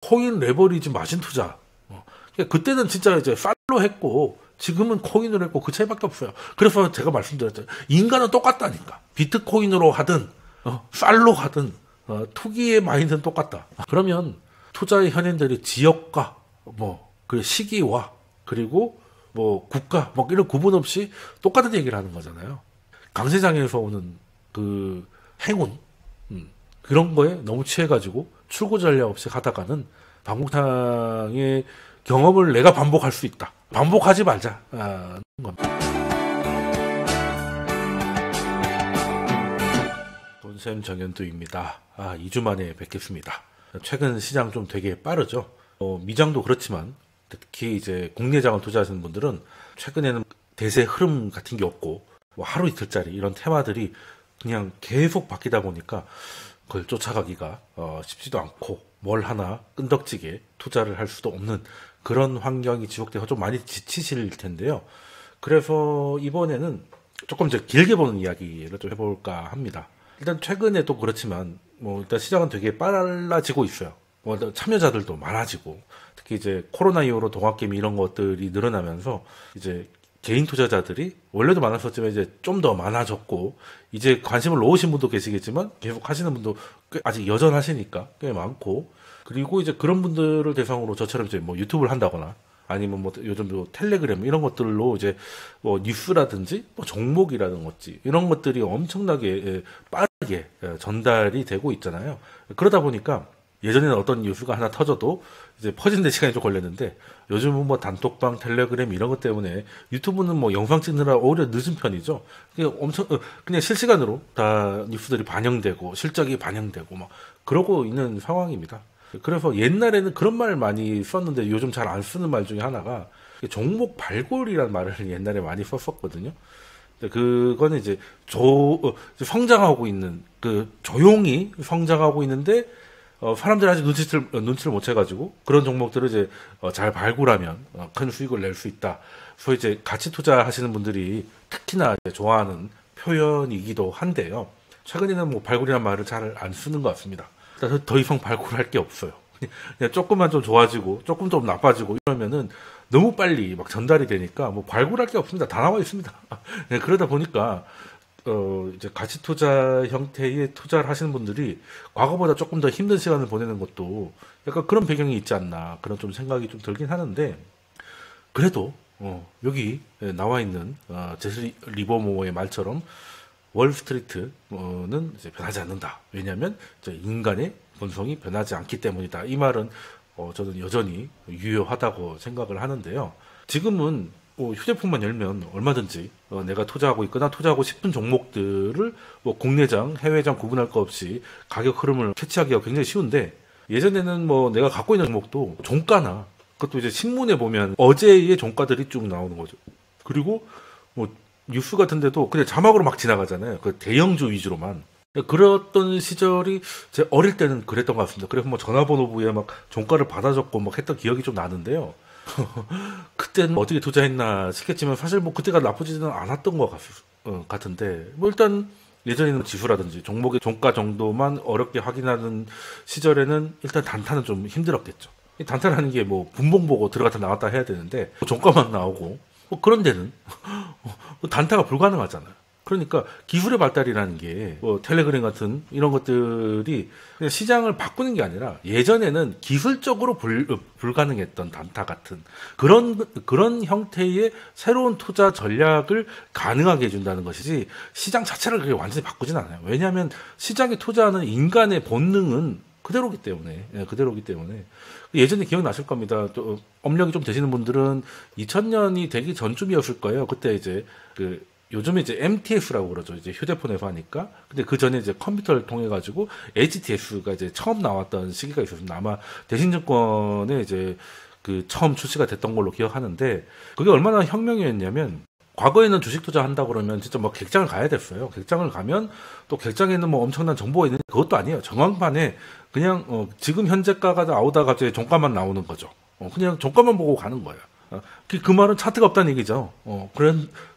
코인 레버리지 마진 투자. 그러니까 그때는 진짜 이제 팔로 했고 지금은 코인으로 했고 그 차이밖에 없어요. 그래서 제가 말씀드렸죠. 인간은 똑같다니까. 비트코인으로 하든 팔로 하든 투기의 마인드는 똑같다. 그러면 투자의 현인들이 지역과 그 시기와 그리고 국가 이런 구분 없이 똑같은 얘기를 하는 거잖아요. 강세장에서 오는 그 행운 그런 거에 너무 취해가지고 출구 전략 없이 하다가는 방공탕의 경험을 내가 반복할 수 있다. 반복하지 말자. 돈샘 정현두입니다. 2주 만에 뵙겠습니다. 최근 시장 좀 되게 빠르죠. 미장도 그렇지만 특히 이제 국내장을 투자하시는 분들은 최근에는 대세 흐름 같은 게 없고 하루 이틀짜리 이런 테마들이 그냥 계속 바뀌다 보니까 그걸 쫓아가기가 쉽지도 않고 뭘 하나 끈덕지게 투자를 할 수도 없는 그런 환경이 지속돼서 좀 많이 지치실 텐데요. 그래서 이번에는 조금 이제 길게 보는 이야기를 좀 해볼까 합니다. 일단 최근에도 그렇지만 일단 시장은 되게 빨라지고 있어요. 참여자들도 많아지고 특히 이제 코로나 이후로 동학개미 이런 것들이 늘어나면서 이제 개인 투자자들이 원래도 많았었지만 이제 좀 더 많아졌고 이제 관심을 놓으신 분도 계시겠지만 계속 하시는 분도 꽤 아직 여전하시니까 꽤 많고 그리고 이제 그런 분들을 대상으로 저처럼 이제 유튜브를 한다거나 아니면 요즘 텔레그램 이런 것들로 이제 뉴스라든지 종목이라든지 이런 것들이 엄청나게 빠르게 전달이 되고 있잖아요. 그러다 보니까 예전에는 어떤 뉴스가 하나 터져도 이제 퍼지는데 시간이 좀 걸렸는데 요즘은 단톡방, 텔레그램 이런 것 때문에 유튜브는 영상 찍느라 오히려 늦은 편이죠. 그냥 실시간으로 다 뉴스들이 반영되고 실적이 반영되고 그러고 있는 상황입니다. 그래서 옛날에는 그런 말 많이 썼는데 요즘 잘 안 쓰는 말 중에 하나가 종목 발굴이라는 말을 옛날에 많이 썼었거든요. 그거는 이제 성장하고 있는 조용히 성장하고 있는데 사람들이 아직 눈치를 못 채가지고 그런 종목들을 이제 잘 발굴하면 큰 수익을 낼 수 있다. 그래서 이제 가치 투자하시는 분들이 특히나 좋아하는 표현이기도 한데요. 최근에는 발굴이라는 말을 잘 안 쓰는 것 같습니다. 더 이상 발굴할 게 없어요. 그냥 조금만 좀 좋아지고 조금 좀 나빠지고 이러면은 너무 빨리 전달이 되니까 발굴할 게 없습니다. 다 나와 있습니다. 그러다 보니까 이제 가치 투자 형태의 투자를 하시는 분들이 과거보다 조금 더 힘든 시간을 보내는 것도 약간 그런 배경이 있지 않나 그런 좀 생각이 좀 들긴 하는데 그래도 여기 나와 있는 제시 리버모어의 말처럼 월스트리트는 이제 변하지 않는다. 왜냐하면 인간의 본성이 변하지 않기 때문이다. 이 말은 저는 여전히 유효하다고 생각을 하는데요. 지금은 휴대폰만 열면 얼마든지 내가 투자하고 있거나 투자하고 싶은 종목들을 국내장, 해외장 구분할 거 없이 가격 흐름을 캐치하기가 굉장히 쉬운데 예전에는 내가 갖고 있는 종목도 종가나 그것도 이제 신문에 보면 어제의 종가들이 쭉 나오는 거죠. 그리고 뉴스 같은데도 그냥 자막으로 막 지나가잖아요. 그 대형주 위주로만. 그랬던 시절이 제 어릴 때는 그랬던 것 같습니다. 그래서 전화번호부에 종가를 받아 적고 했던 기억이 좀 나는데요. 그때는 어떻게 투자했나 싶겠지만 사실 그때가 나쁘지는 않았던 것 같은데 일단 예전에는 지수라든지 종목의 종가 정도만 어렵게 확인하는 시절에는 일단 단타는 좀 힘들었겠죠. 단타라는 게 분봉 보고 들어갔다 나왔다 해야 되는데 종가만 나오고 그런 데는 단타가 불가능하잖아요. 그러니까 기술의 발달이라는 게 텔레그램 같은 이런 것들이 그냥 시장을 바꾸는 게 아니라 예전에는 기술적으로 불가능했던 단타 같은 그런 형태의 새로운 투자 전략을 가능하게 해준다는 것이지 시장 자체를 그렇게 완전히 바꾸진 않아요. 왜냐하면 시장에 투자하는 인간의 본능은 그대로기 때문에 예전에 기억나실 겁니다. 또 업력이 좀 되시는 분들은 2000년이 되기 전쯤이었을 거예요. 그때 이제 요즘에 이제 MTS라고 그러죠. 이제 휴대폰에서 하니까. 근데 그 전에 이제 컴퓨터를 통해 가지고 HTS가 이제 처음 나왔던 시기가 있었습니다. 아마 대신증권에 이제 처음 출시가 됐던 걸로 기억하는데 그게 얼마나 혁명이었냐면 과거에는 주식 투자한다고 그러면 진짜 객장을 가야 됐어요. 객장을 가면 또 객장에는 엄청난 정보가 있는데 그것도 아니에요. 전광판에 그냥 지금 현재가가 나오다가 갑자기 종가만 나오는 거죠. 그냥 종가만 보고 가는 거예요. 그 말은 차트가 없다는 얘기죠.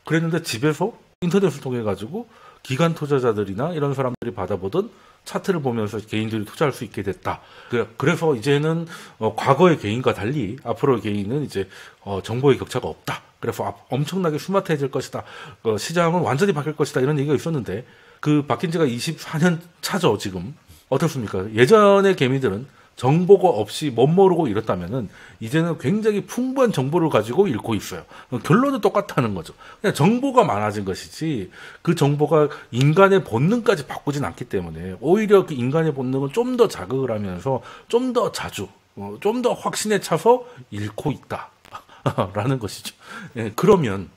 그랬는데 집에서 인터넷을 통해 가지고 기관 투자자들이나 이런 사람들이 받아보던 차트를 보면서 개인들이 투자할 수 있게 됐다. 그래서 이제는 과거의 개인과 달리 앞으로의 개인은 이제 정보의 격차가 없다. 그래서 엄청나게 스마트해질 것이다. 시장은 완전히 바뀔 것이다. 이런 얘기가 있었는데 그 바뀐 지가 24년 차죠, 지금. 어떻습니까? 예전의 개미들은 정보가 없이 못 모르고 이렇다면은 이제는 굉장히 풍부한 정보를 가지고 읽고 있어요. 결론은 똑같다는 거죠. 그냥 정보가 많아진 것이지 그 정보가 인간의 본능까지 바꾸진 않기 때문에 오히려 그 인간의 본능은 좀 더 자극을 하면서 좀 더 자주, 좀 더 확신에 차서 읽고 있다. 라는 것이죠. 예, 그러면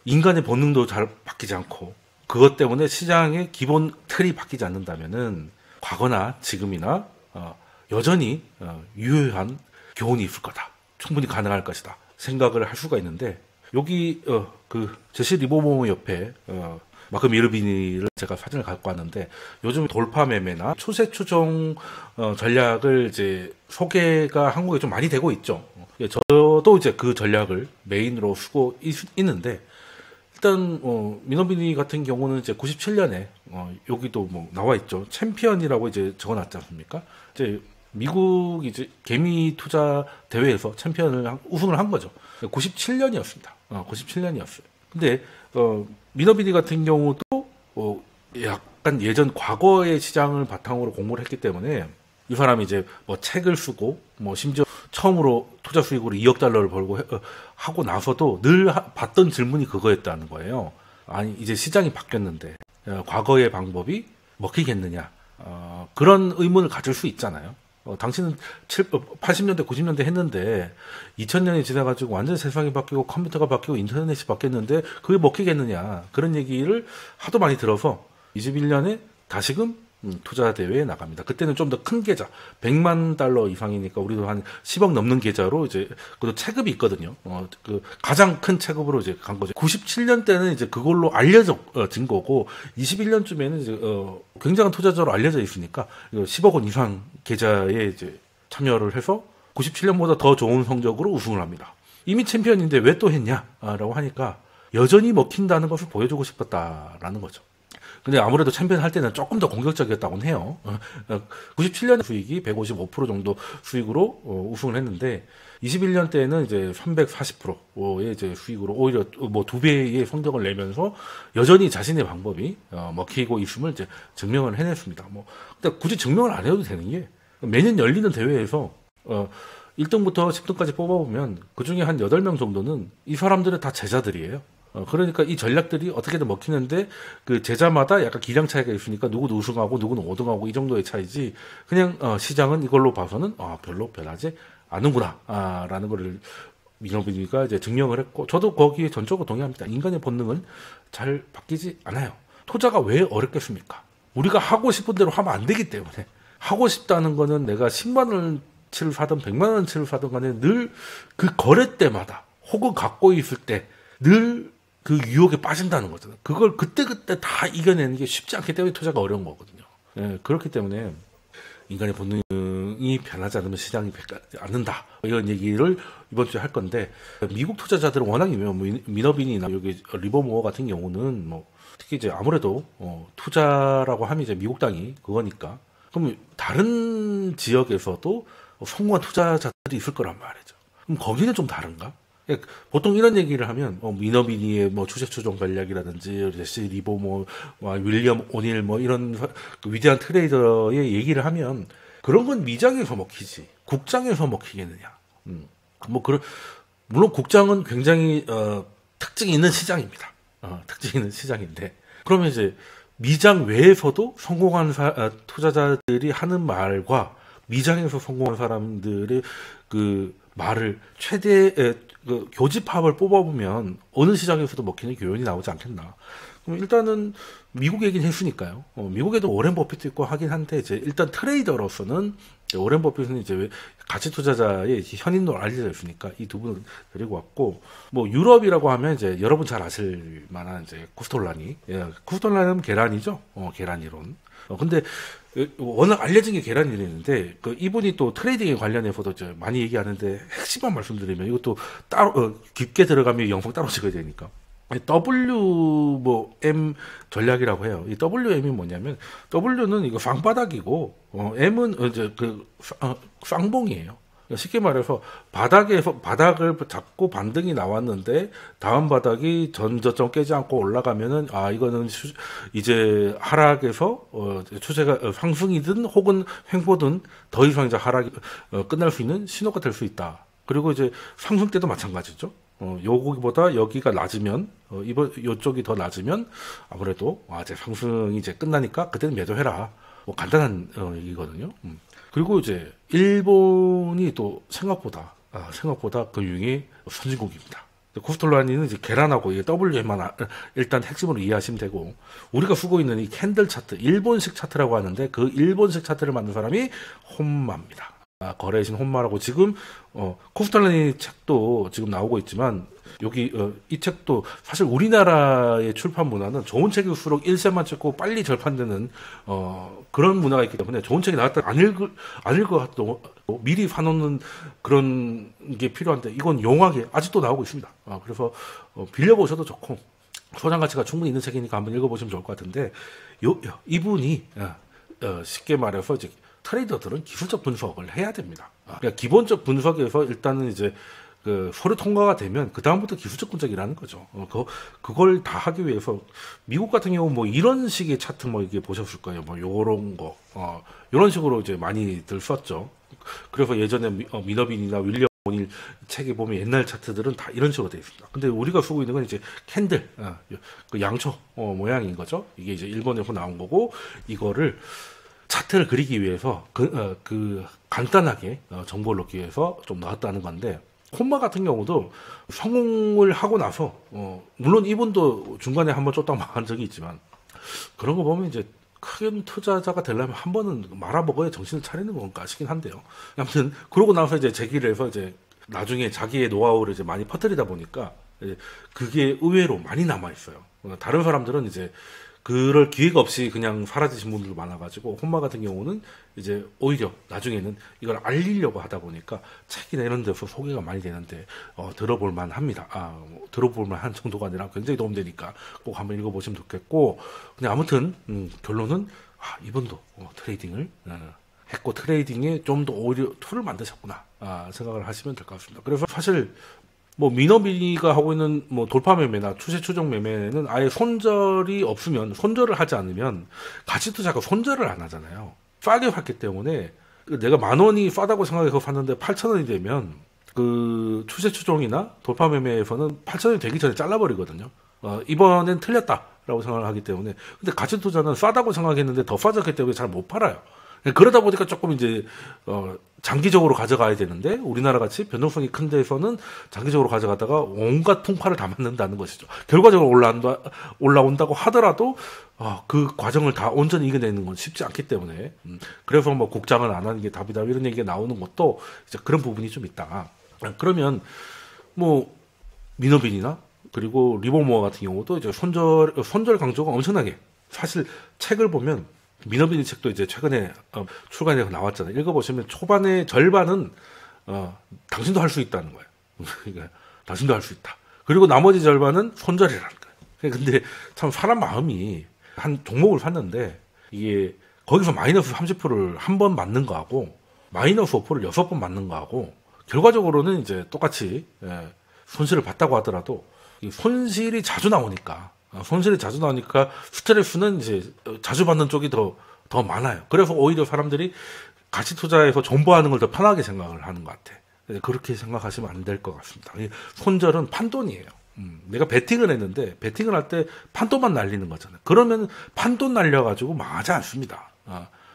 인간의 본능도 잘 바뀌지 않고 그것 때문에 시장의 기본 틀이 바뀌지 않는다면은 과거나 지금이나 여전히 유효한 교훈이 있을 거다. 충분히 가능할 것이다. 생각을 할 수가 있는데 여기 그 제시 리버모어 옆에 마크 미르비니를 제가 사진을 갖고 왔는데 요즘 돌파 매매나 추세 추종 전략을 이제 소개가 한국에 좀 많이 되고 있죠. 저도 이제 그 전략을 메인으로 쓰고 있는데 일단 미노비니 같은 경우는 이제 97년에 여기도 뭐 나와 있죠. 챔피언이라고 이제 적어놨지 않습니까? 이제 미국 이제 개미 투자 대회에서 챔피언을 우승을 한 거죠. 97년이었습니다. 97년이었어요. 근데 미노비니 같은 경우도 약간 예전 과거의 시장을 바탕으로 공부를 했기 때문에 이 사람이 이제 뭐 책을 쓰고 뭐 심지어 처음으로 투자 수익으로 2억 달러를 벌고 하고 나서도 늘 받던 질문이 그거였다는 거예요. 아니 이제 시장이 바뀌었는데 과거의 방법이 먹히겠느냐 그런 의문을 가질 수 있잖아요. 당신은 80년대 90년대 했는데 2000년이 지나가지고 완전히 세상이 바뀌고 컴퓨터가 바뀌고 인터넷이 바뀌었는데 그게 먹히겠느냐 그런 얘기를 하도 많이 들어서 21년에 다시금 투자 대회에 나갑니다. 그때는 좀 더 큰 계좌, 100만 달러 이상이니까 우리도 한 10억 넘는 계좌로 이제 그것도 체급이 있거든요. 그 가장 큰 체급으로 이제 간 거죠. 97년 때는 이제 그걸로 알려진 거고 21년쯤에는 이제 굉장한 투자자로 알려져 있으니까 10억 원 이상 계좌에 이제 참여를 해서 97년보다 더 좋은 성적으로 우승을 합니다. 이미 챔피언인데 왜 또 했냐라고 하니까 여전히 먹힌다는 것을 보여주고 싶었다라는 거죠. 근데 아무래도 챔피언 할 때는 조금 더 공격적이었다고는 해요. 97년 수익이 155% 정도 수익으로 우승을 했는데 21년 때는 이제 340%의 이제 수익으로 오히려 뭐 2배의 성적을 내면서 여전히 자신의 방법이 먹히고 있음을 이제 증명을 해냈습니다. 뭐 근데 굳이 증명을 안 해도 되는 게 매년 열리는 대회에서 1등부터 10등까지 뽑아보면 그 중에 한 8명 정도는 이 사람들은 다 제자들이에요. 그러니까 이 전략들이 어떻게든 먹히는데 그 제자마다 약간 기량 차이가 있으니까 누구는 우승하고 누구는 5등하고 이 정도의 차이지 그냥 시장은 이걸로 봐서는 별로 변하지 않는구나 라는 거를 미노비니가 이제 증명을 했고 저도 거기에 전적으로 동의합니다. 인간의 본능은 잘 바뀌지 않아요. 투자가 왜 어렵겠습니까? 우리가 하고 싶은 대로 하면 안 되기 때문에 하고 싶다는 거는 내가 10만 원치를 사든 100만 원치를 사든 간에 늘 그 거래 때마다 혹은 갖고 있을 때 늘 그 유혹에 빠진다는 거잖아요. 그걸 그때그때 다 이겨내는 게 쉽지 않기 때문에 투자가 어려운 거거든요. 예, 그렇기 때문에 인간의 본능이 변하지 않으면 시장이 변하지 않는다. 이런 얘기를 이번 주에 할 건데 미국 투자자들은 워낙 유명해요. 미너빈이나 여기 리버모어 같은 경우는 뭐 특히 이제 아무래도 투자라고 하면 이제 미국 땅이 그거니까 그럼 다른 지역에서도 성공한 투자자들이 있을 거란 말이죠. 그럼 거기는 좀 다른가? 보통 이런 얘기를 하면 미너비니의 뭐 추세 추종 전략이라든지 제시 리버모어, 윌리엄 오닐 뭐 이런 위대한 트레이더의 얘기를 하면 그런 건 미장에서 먹히지 국장에서 먹히겠느냐? 뭐 그런 물론 국장은 굉장히 특징이 있는 시장입니다. 특징이 있는 시장인데 그러면 이제 미장 외에서도 성공한 투자자들이 하는 말과 미장에서 성공한 사람들의 그 말을 최대 그 교집합을 뽑아보면 어느 시장에서도 먹히는 교훈이 나오지 않겠나. 그럼 일단은 미국 얘기는 했으니까요. 미국에도 오렌 버핏도 있고 하긴 한데 이제 일단 트레이더로서는 오렌 버핏은 이제 가치 투자자의 현인으로 알려져 있으니까 이 두 분을 데리고 왔고 뭐 유럽이라고 하면 이제 여러분 잘 아실 만한 이제 쿠스톨라니, 쿠스톨라니는 계란이죠. 계란 이론. 근데 워낙 알려진 게 계란 이론인데 그 이분이 또 트레이딩에 관련해서도 이제 많이 얘기하는데 핵심만 말씀드리면 이것도 따로 깊게 들어가면 영상 따로 찍어야 되니까 W 뭐 M 전략이라고 해요. 이 WM이 뭐냐면 W는 이거 방바닥이고 M은 이제 쌍봉이에요. 쉽게 말해서 바닥에서 바닥을 잡고 반등이 나왔는데 다음 바닥이 전 저점 깨지 않고 올라가면은 이거는 이제 하락에서 추세가 상승이든 혹은 횡보든 더 이상 이제 하락이 끝날 수 있는 신호가 될 수 있다. 그리고 이제 상승 때도 마찬가지죠. 요거보다 여기가 낮으면 이번 요쪽이 더 낮으면 아무래도 이제 상승이 이제 끝나니까 그때는 매도해라. 뭐 간단한 얘기거든요. 그리고 이제 일본이 또 생각보다 금융이 선진국입니다. 코스톨라니는 이제 계란하고 이게 WM만 일단 핵심으로 이해하시면 되고, 우리가 쓰고 있는 이 캔들 차트, 일본식 차트라고 하는데 그 일본식 차트를 만든 사람이 혼마입니다. 거래신 혼마라고 지금 코스톨라니 책도 지금 나오고 있지만 여기 이 책도 사실 우리나라의 출판 문화는 좋은 책일수록 1세만 찍고 빨리 절판되는 그런 문화가 있기 때문에 좋은 책이 나왔다 안 읽어도 미리 사놓는 그런 게 필요한데 이건 용하게 아직도 나오고 있습니다. 그래서 빌려보셔도 좋고 소장 가치가 충분히 있는 책이니까 한번 읽어보시면 좋을 것 같은데 이분이 쉽게 말해서 이제 트레이더들은 기술적 분석을 해야 됩니다. 그러니까 기본적 분석에서 일단은 이제 서류 통과가 되면 그 다음부터 기술적 분석이라는 거죠. 그걸 다 하기 위해서 미국 같은 경우 뭐 이런 식의 차트 뭐 이게 보셨을 거예요. 뭐 요런 거 이런 식으로 이제 많이들 썼죠. 그래서 예전에 미너빈이나 윌리엄 오닐 책에 보면 옛날 차트들은 다 이런 식으로 되어 있습니다. 근데 우리가 쓰고 있는 건 이제 캔들 그 양초 모양인 거죠. 이게 이제 일본에서 나온 거고 이거를 차트를 그리기 위해서 간단하게 정보를 넣기 위해서 좀 나왔다는 건데, 혼마 같은 경우도 성공을 하고 나서 물론 이분도 중간에 한번 쫓다가 망한 적이 있지만 그런 거 보면 이제 큰 투자자가 되려면 한 번은 말아먹어야 정신을 차리는 건가 싶긴 한데요. 아무튼 그러고 나서 이제 제기를 해서 이제 나중에 자기의 노하우를 이제 많이 퍼뜨리다 보니까 그게 의외로 많이 남아 있어요. 다른 사람들은 이제 그럴 기회가 없이 그냥 사라지신 분들도 많아가지고 혼마 같은 경우는 이제 오히려 나중에는 이걸 알리려고 하다 보니까 책이나 이런 데서 소개가 많이 되는데 들어볼만 합니다. 들어볼만 한 정도가 아니라 굉장히 도움되니까 꼭 한번 읽어보시면 좋겠고, 근데 아무튼 결론은 이분도 트레이딩을 했고 트레이딩에 좀 더 오히려 툴을 만드셨구나 생각을 하시면 될 것 같습니다. 그래서 사실 뭐 미너비가 하고 있는 뭐 돌파 매매나 추세 추종 매매는 아예 손절이 없으면, 손절을 하지 않으면 가치 투자가 손절을 안 하잖아요. 싸게 샀기 때문에 내가 10,000원이 싸다고 생각해서 샀는데 8,000원이 되면 그 추세 추종이나 돌파 매매에서는 8,000원이 되기 전에 잘라버리거든요. 이번엔 틀렸다라고 생각을 하기 때문에. 근데 가치 투자는 싸다고 생각했는데 더 싸졌기 때문에 잘 못 팔아요. 그러다 보니까 조금 이제 장기적으로 가져가야 되는데 우리나라 같이 변동성이 큰 데서는 장기적으로 가져가다가 온갖 풍파를 다 맞는다는 것이죠. 결과적으로 올라온다고 하더라도 그 과정을 다 온전히 이겨내는 건 쉽지 않기 때문에 그래서 뭐 국장을 안 하는 게 답이다 이런 얘기가 나오는 것도 이제 그런 부분이 좀 있다. 그러면 뭐 미너빈이나 그리고 리버모어 같은 경우도 이제 손절 강조가 엄청나게, 사실 책을 보면 미너빈이 책도 이제 최근에 출간해서 나왔잖아요. 읽어보시면 초반에 절반은 당신도 할 수 있다는 거예요. 그러니까 당신도 할 수 있다. 그리고 나머지 절반은 손절이라는 거예요. 근데 참 사람 마음이, 한 종목을 샀는데 이게 거기서 마이너스 30%를 한 번 맞는 거하고 마이너스 5%를 6번 맞는 거하고 결과적으로는 이제 똑같이 손실을 봤다고 하더라도 이 손실이 자주 나오니까 스트레스는 이제 자주 받는 쪽이 더 많아요. 그래서 오히려 사람들이 가치 투자에서 존버하는 걸 더 편하게 생각을 하는 것 같아. 그렇게 생각하시면 안 될 것 같습니다. 손절은 판돈이에요. 내가 베팅을 했는데 베팅을 할 때 판돈만 날리는 거잖아요. 그러면 판돈 날려가지고 망하지 않습니다.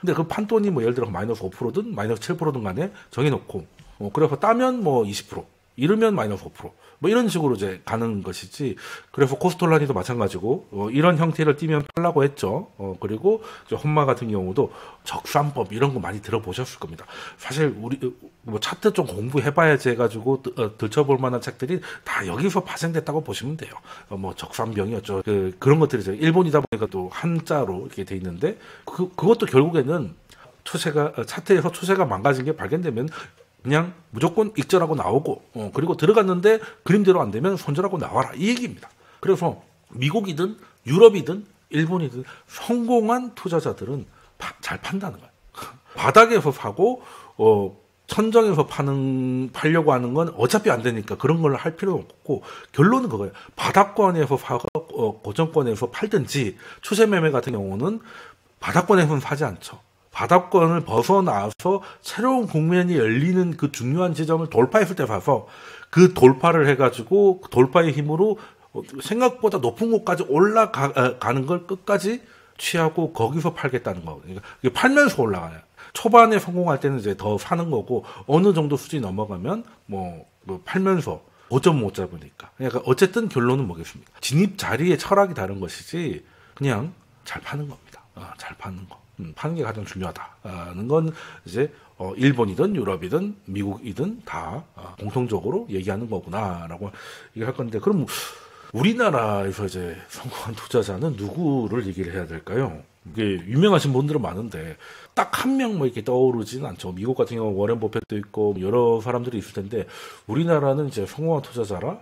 근데 그 판돈이 뭐 예를 들어 마이너스 5%든 마이너스 7%든 간에 정해놓고 그래서 따면 뭐 20%, 잃으면 마이너스 5%, 뭐 이런 식으로 이제 가는 것이지. 그래서 코스톨라니도 마찬가지고 이런 형태를 띠면 팔라고 했죠. 그리고 혼마 같은 경우도 적산법 이런 거 많이 들어보셨을 겁니다. 사실 우리 뭐 차트 좀 공부해봐야지 해가지고 들춰볼 만한 책들이 다 여기서 파생됐다고 보시면 돼요. 뭐 적산병이었죠. 그런 것들이 이제 일본이다 보니까 또 한자로 이렇게 돼 있는데 그것도 결국에는 차트에서 추세가 망가진 게 발견되면 그냥 무조건 익절하고 나오고 그리고 들어갔는데 그림대로 안 되면 손절하고 나와라 이 얘기입니다. 그래서 미국이든 유럽이든 일본이든 성공한 투자자들은 잘 판다는 거예요. 바닥에서 사고 천정에서 팔려고 하는 건 어차피 안 되니까 그런 걸 할 필요는 없고, 결론은 그거예요. 바닥권에서 사고 고정권에서 팔든지, 추세 매매 같은 경우는 바닥권에서는 사지 않죠. 바닥권을 벗어나서 새로운 국면이 열리는 그 중요한 지점을 돌파했을 때 사서, 그 돌파를 해가지고 그 돌파의 힘으로 생각보다 높은 곳까지 올라가는 걸 끝까지 취하고 거기서 팔겠다는 거거든요. 이게 팔면서 올라가요. 초반에 성공할 때는 이제 더 사는 거고, 어느 정도 수준이 넘어가면 뭐 팔면서 고점 못 잡으니까. 그러니까 어쨌든 결론은 뭐겠습니까? 진입 자리의 철학이 다른 것이지 그냥 잘 파는 겁니다. 잘 파는 거. 파는 게 가장 중요하다는 건 이제 일본이든 유럽이든 미국이든 다 공통적으로 얘기하는 거구나라고 얘기할 건데, 그럼 우리나라에서 이제 성공한 투자자는 누구를 얘기를 해야 될까요? 이게 유명하신 분들은 많은데 딱 한 명 뭐 이렇게 떠오르지는 않죠. 미국 같은 경우 워렌 버핏도 있고 여러 사람들이 있을 텐데, 우리나라는 이제 성공한 투자자라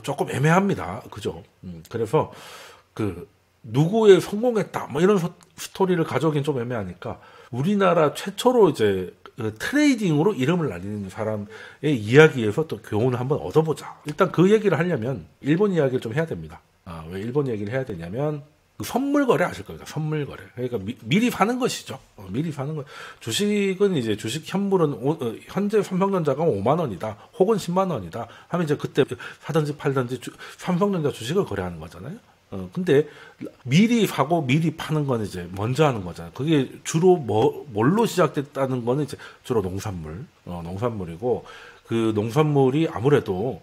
조금 애매합니다. 그죠? 그래서 누구의 성공했다 뭐 이런 스토리를 가져오긴 좀 애매하니까, 우리나라 최초로 이제 트레이딩으로 이름을 날리는 사람의 이야기에서 또 교훈을 한번 얻어보자. 일단 그 얘기를 하려면 일본 이야기를 좀 해야 됩니다. 왜 일본 얘기를 해야 되냐면, 선물 거래 아실 겁니다. 선물 거래. 그러니까 미리 사는 것이죠. 미리 사는 거. 주식은 이제 주식 현물은 현재 삼성전자가 5만 원이다. 혹은 10만 원이다. 하면 이제 그때 사든지 팔든지 삼성전자 주식을 거래하는 거잖아요. 근데 미리 사고 미리 파는 건 이제 먼저 하는 거잖아요. 그게 주로 뭘로 시작됐다는 거는 이제 주로 농산물이고, 그 농산물이 아무래도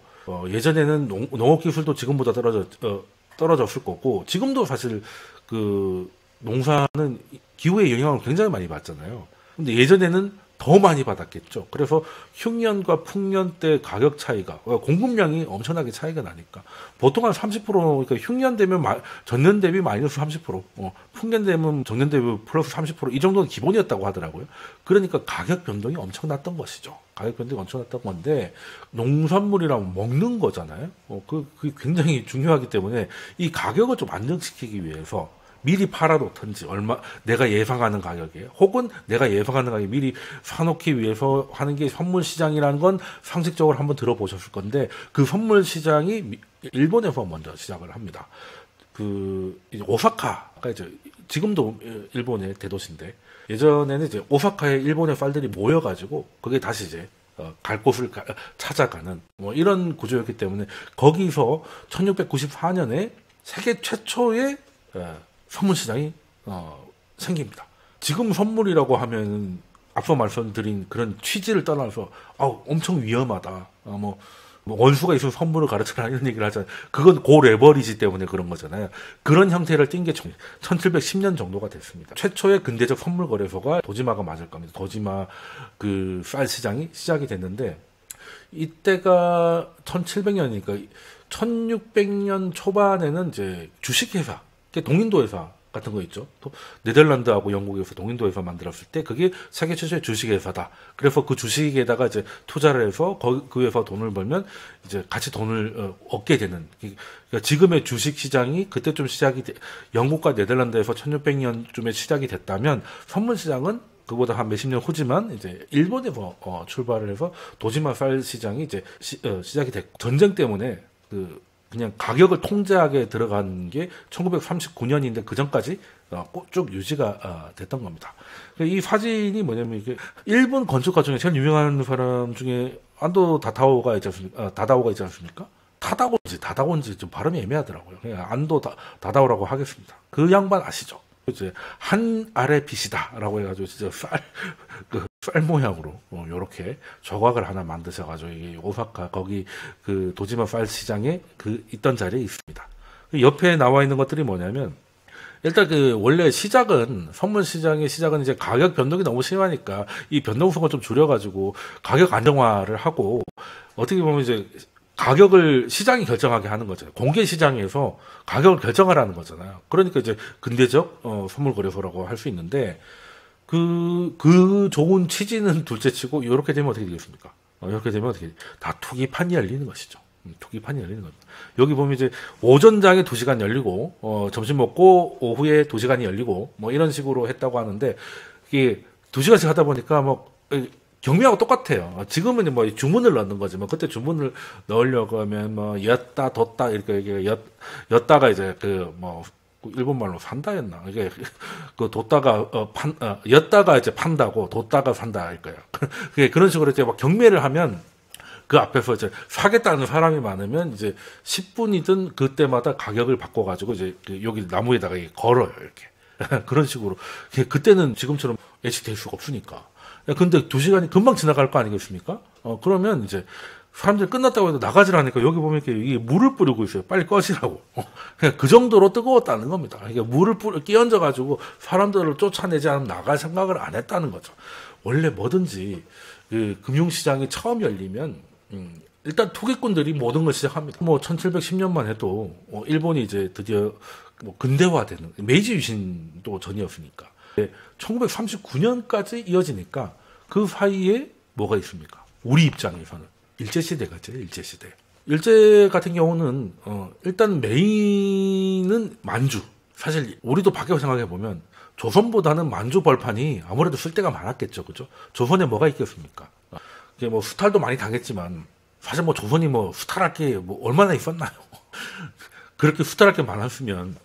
예전에는 농업 기술도 지금보다 떨어졌을 거고, 지금도 사실 그 농사는 기후의 영향을 굉장히 많이 받잖아요. 근데 예전에는 더 많이 받았겠죠. 그래서 흉년과 풍년 때 가격 차이가, 공급량이 엄청나게 차이가 나니까 보통 한 30%, 그러니까 흉년 되면 전년 대비 마이너스 30%, 풍년 되면 전년 대비 플러스 30%, 이 정도는 기본이었다고 하더라고요. 그러니까 가격 변동이 엄청났던 것이죠. 가격 변동이 엄청났던 건데, 농산물이랑 먹는 거잖아요. 그게 굉장히 중요하기 때문에 이 가격을 좀 안정시키기 위해서 미리 팔아놓든지, 내가 예상하는 가격에, 혹은 내가 예상하는 가격에 미리 사놓기 위해서 하는 게 선물 시장이라는 건 상식적으로 한번 들어보셨을 건데, 그 선물 시장이 일본에서 먼저 시작을 합니다. 이제 오사카가 이제 지금도 일본의 대도시인데, 예전에는 이제 오사카에 일본의 쌀들이 모여가지고 그게 다시 이제 갈 곳을 찾아가는 뭐 이런 구조였기 때문에, 거기서 1694년에 세계 최초의 선물 시장이 생깁니다. 지금 선물이라고 하면 앞서 말씀드린 그런 취지를 떠나서 엄청 위험하다. 뭐 원수가 있으면 선물을 가르쳐라 이런 얘기를 하잖아요. 그건 고 레버리지 때문에 그런 거잖아요. 그런 형태를 띈 게 1710년 정도가 됐습니다. 최초의 근대적 선물 거래소가 도지마가 맞을 겁니다. 도지마 그 쌀 시장이 시작이 됐는데, 이때가 1700년이니까 1600년 초반에는 이제 주식회사, 동인도 회사 같은 거 있죠. 또 네덜란드하고 영국에서 동인도 회사 만들었을 때 그게 세계 최초의 주식회사다. 그래서 그 주식에다가 이제 투자를 해서 그 회사 돈을 벌면 이제 같이 돈을 얻게 되는. 그러니까 지금의 주식 시장이 그때쯤 영국과 네덜란드에서 1600년쯤에 시작이 됐다면, 선물 시장은 그보다 한 몇십 년 후지만 이제 일본에서 출발을 해서 도지마 쌀 시장이 이제 시작이 됐고, 전쟁 때문에 그냥 가격을 통제하게 들어간 게 1939년인데 그 전까지 쭉 유지가 됐던 겁니다. 이 사진이 뭐냐면, 이게 일본 건축가 중에 제일 유명한 사람 중에 안도 다다오가 있지 않습니까? 다다오인지 좀 발음이 애매하더라고요. 그냥 안도 다다오라고 하겠습니다. 그 양반 아시죠? 이제 한 알의 빛이다라고 해가지고 진짜 쌀 모양으로 요렇게 조각을 하나 만드셔가지고, 이 오사카 거기 그 도지마 쌀 시장에 있던 자리에 있습니다. 옆에 나와 있는 것들이 뭐냐면, 일단 원래 선물 시장의 시작은 이제 가격 변동이 너무 심하니까 이 변동성을 좀 줄여가지고 가격 안정화를 하고, 어떻게 보면 이제 가격을 시장이 결정하게 하는 거잖아요. 공개 시장에서 가격을 결정하라는 거잖아요. 그러니까 이제 근대적 선물 거래소라고 할 수 있는데, 그 좋은 취지는 둘째치고, 이렇게 되면 어떻게 되겠습니까? 이렇게 되면 다 투기판이 열리는 것이죠. 투기판이 열리는 겁니다. 여기 보면 이제 오전장에 2시간 열리고 점심 먹고 오후에 2시간이 열리고 뭐 이런 식으로 했다고 하는데 이게 2시간씩 하다 보니까 뭐 경미하고 똑같아요. 지금은 뭐 주문을 넣는 거지. 뭐 그때 주문을 넣으려고 하면 뭐 였다 뒀다 이렇게 였다가 이제 그 뭐 일본말로 산다였나 이게 그 뒀다가 였다가 이제 판다고 뒀다가 산다 할 거예요. 그런 식으로 이제 막 경매를 하면 그 앞에서 이제 사겠다는 사람이 많으면 이제 10분이든 그때마다 가격을 바꿔가지고 이제 여기 나무에다가 걸어요 이렇게. 그런 식으로. 그때는 지금처럼 예측될 수가 없으니까. 근데 2시간이 금방 지나갈 거 아니겠습니까? 그러면 이제 사람들이 끝났다고 해도 나가질 않으니까 여기 보면 이게 물을 뿌리고 있어요. 빨리 꺼지라고. 그냥 그 정도로 뜨거웠다는 겁니다. 그러니까 물을 끼얹어가지고 사람들을 쫓아내지 않으면 나갈 생각을 안 했다는 거죠. 원래 뭐든지 그 금융시장이 처음 열리면 일단 투기꾼들이 모든 걸 시작합니다. 뭐 1710년만 해도 일본이 이제 드디어 뭐 근대화되는 메이지 유신도 전이었으니까 1939년까지 이어지니까 그 사이에 뭐가 있습니까? 우리 입장에서는 일제시대가죠. 일제시대. 일제 같은 경우는 일단 메인은 만주. 사실 우리도 바뀌어 생각해 보면 조선보다는 만주 벌판이 아무래도 쓸데가 많았겠죠. 그죠? 조선에 뭐가 있겠습니까? 이게 뭐 수탈도 많이 당했지만 사실 뭐 조선이 뭐 수탈할 게 뭐 얼마나 있었나요? 그렇게 수탈할 게 많았으면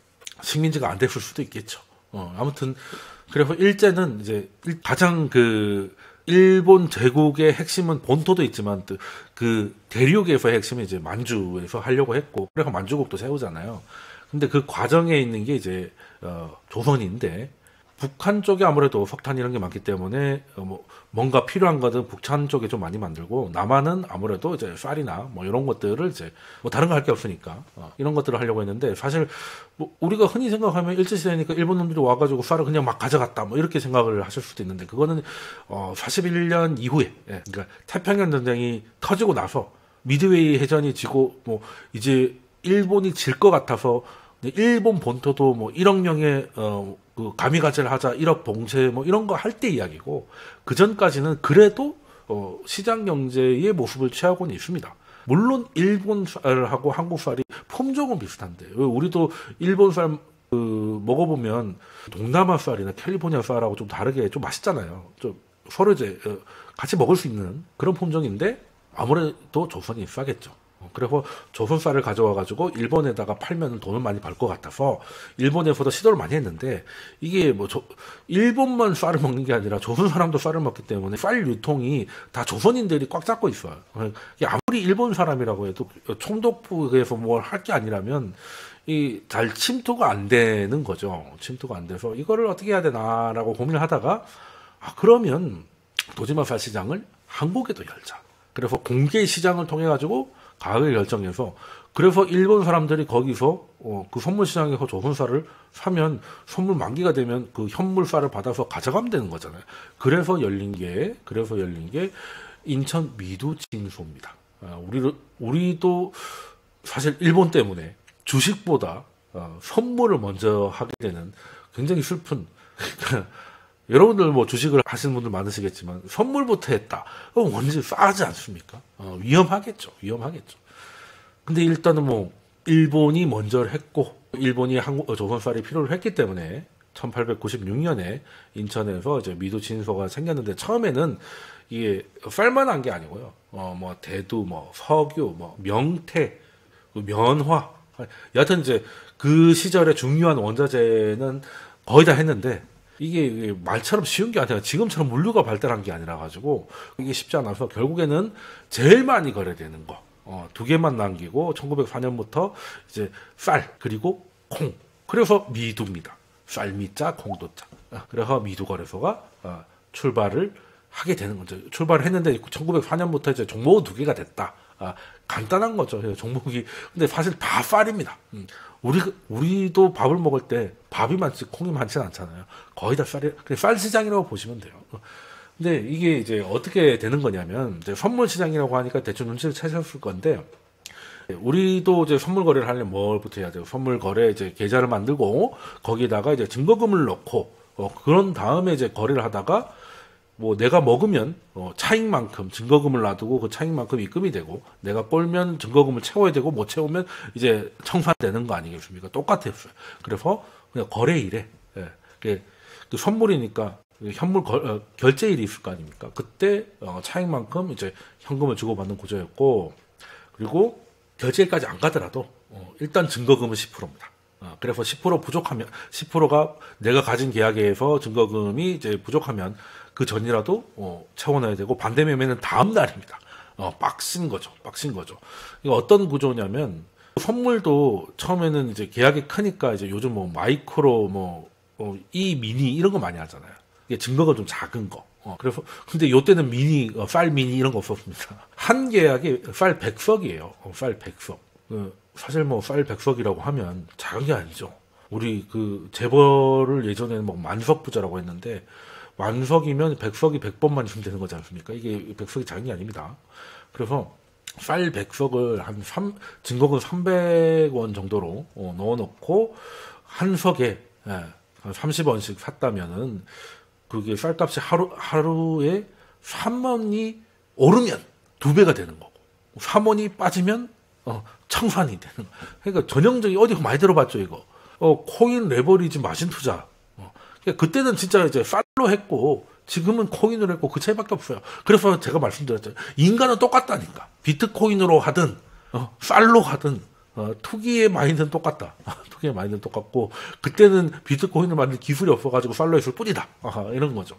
식민지가 안 됐을 수도 있겠죠. 아무튼 그래서 일제는 이제 가장 그 일본 제국의 핵심은 본토도 있지만 그 대륙에서의 핵심은 이제 만주에서 하려고 했고 그래서 만주국도 세우잖아요. 근데 그 과정에 있는 게 이제 조선인데 북한 쪽에 아무래도 석탄 이런 게 많기 때문에 뭐 뭔가 필요한 거든 북한 쪽에 좀 많이 만들고 남한은 아무래도 이제 쌀이나 뭐 이런 것들을 이제 뭐 다른 거 할 게 없으니까 이런 것들을 하려고 했는데 사실 뭐 우리가 흔히 생각하면 일제시대니까 일본 놈들이 와가지고 쌀을 그냥 막 가져갔다 뭐 이렇게 생각을 하실 수도 있는데 그거는 41년 이후에 그러니까 태평양 전쟁이 터지고 나서 미드웨이 해전이 지고 뭐 이제 일본이 질 것 같아서 일본 본토도 뭐 1억 명의 그 가미가제를 하자 1억 봉쇄 뭐 이런 거 할 때 이야기고 그 전까지는 그래도 시장 경제의 모습을 취하고는 있습니다. 물론 일본 쌀하고 한국 쌀이 품종은 비슷한데 우리도 일본 쌀 먹어보면 동남아 쌀이나 캘리포니아 쌀하고 좀 다르게 좀 맛있잖아요. 좀 서로 이제 같이 먹을 수 있는 그런 품종인데 아무래도 조선이 싸겠죠. 그래서 조선 쌀을 가져와가지고 일본에다가 팔면 돈을 많이 벌 것 같아서 일본에서도 시도를 많이 했는데 이게 뭐 일본만 쌀을 먹는 게 아니라 조선 사람도 쌀을 먹기 때문에 쌀 유통이 다 조선인들이 꽉 잡고 있어요. 아무리 일본 사람이라고 해도 총독부에서 뭘 할 게 아니라면 이 잘 침투가 안 되는 거죠. 침투가 안 돼서 이거를 어떻게 해야 되나라고 고민을 하다가 그러면 도지마 쌀 시장을 한국에도 열자. 그래서 공개 시장을 통해 가지고 가격을 결정해서 그래서 일본 사람들이 거기서 그 선물 시장에서 조선 쌀을 사면 선물 만기가 되면 그 현물 쌀을 받아서 가져가면 되는 거잖아요. 그래서 열린 게 인천 미두 진소입니다. 우리도 사실 일본 때문에 주식보다 선물을 먼저 하게 되는 굉장히 슬픈 여러분들 뭐 주식을 하시는 분들 많으시겠지만 선물부터 했다. 그럼 원지 싸지 않습니까? 위험하겠죠. 근데 일단은 뭐 일본이 먼저 했고 일본이 조선 쌀이 필요로 했기 때문에 1896년에 인천에서 이제 미도 진소가 생겼는데 처음에는 이게 쌀만한 게 아니고요. 뭐 대두, 뭐 석유, 뭐 명태, 면화. 여하튼 이제 그 시절에 중요한 원자재는 거의 다 했는데 이게 말처럼 쉬운 게 아니라 지금처럼 물류가 발달한 게 아니라 가지고 이게 쉽지 않아서 결국에는 제일 많이 거래되는 거 2개만 남기고 1904년부터 이제 쌀 그리고 콩 그래서 미두입니다. 쌀미자 콩도자 그래서 미두 거래소가 출발을 하게 되는 거죠. 출발을 했는데 1904년부터 이제 종목은 2개가 됐다. 간단한 거죠. 종목이 근데 사실 다 쌀입니다. 우리도 밥을 먹을 때 밥이 많지 콩이 많지는 않잖아요. 거의 다 쌀 시장이라고 보시면 돼요. 근데 이게 이제 어떻게 되는 거냐면 이제 선물 시장이라고 하니까 대충 눈치를 채셨을 건데 우리도 이제 선물 거래를 하려면 뭘부터 해야 돼요? 선물 거래 이제 계좌를 만들고 거기다가 이제 증거금을 넣고 그런 다음에 이제 거래를 하다가 뭐 내가 먹으면 차익만큼 증거금을 놔두고 그 차익만큼 입금이 되고 내가 꼴면 증거금을 채워야 되고 못 채우면 이제 청산되는 거 아니겠습니까? 똑같았어요. 그래서 그냥 거래일에 그 선물이니까 현물 결제일이 있을 거 아닙니까? 그때 차익만큼 이제 현금을 주고받는 구조였고 그리고 결제일까지 안 가더라도 일단 증거금은 10%입니다. 그래서 10% 부족하면 10%가 내가 가진 계약에서 증거금이 이제 부족하면 그 전이라도 채워놔야 되고 반대 매매는 다음 날입니다. 빡신 거죠. 이거 어떤 구조냐면 선물도 처음에는 이제 계약이 크니까 이제 요즘 뭐 마이크로 이 미니 이런 거 많이 하잖아요. 이게 증거가 좀 작은 거. 그래서 근데 요때는 미니, 파일 미니 이런 거 없었습니다. 한 계약이 파일 100석이에요. 파일 100석. 사실 뭐 파일 100석이라고 하면 작은 게 아니죠. 우리 그 재벌을 예전에는 뭐 만석 부자라고 했는데 만석이면 100석이 100번만 있으면 되는 거지 않습니까? 이게 100석이 작은 게 아닙니다. 그래서 파일 100석을 증거금 300원 정도로 넣어놓고 한 석에 30원씩 샀다면은 그게 쌀값이 하루에 3원이 오르면 2배가 되는 거고 3원이 빠지면 청산이 되는 거예요. 그러니까 전형적인 어디서 많이 들어봤죠 이거. 코인 레버리지 마진 투자. 그러니까 그때는 진짜 이제 팔로 했고 지금은 코인으로 했고 그 차이밖에 없어요. 그래서 제가 말씀드렸죠. 인간은 똑같다니까. 비트코인으로 하든 팔로 하든 투기의 마인드는 똑같다. 투기의 마인드는 똑같고 그때는 비트코인을 만들 기술이 없어가지고 팔로 했을 뿐이다. 이런 거죠.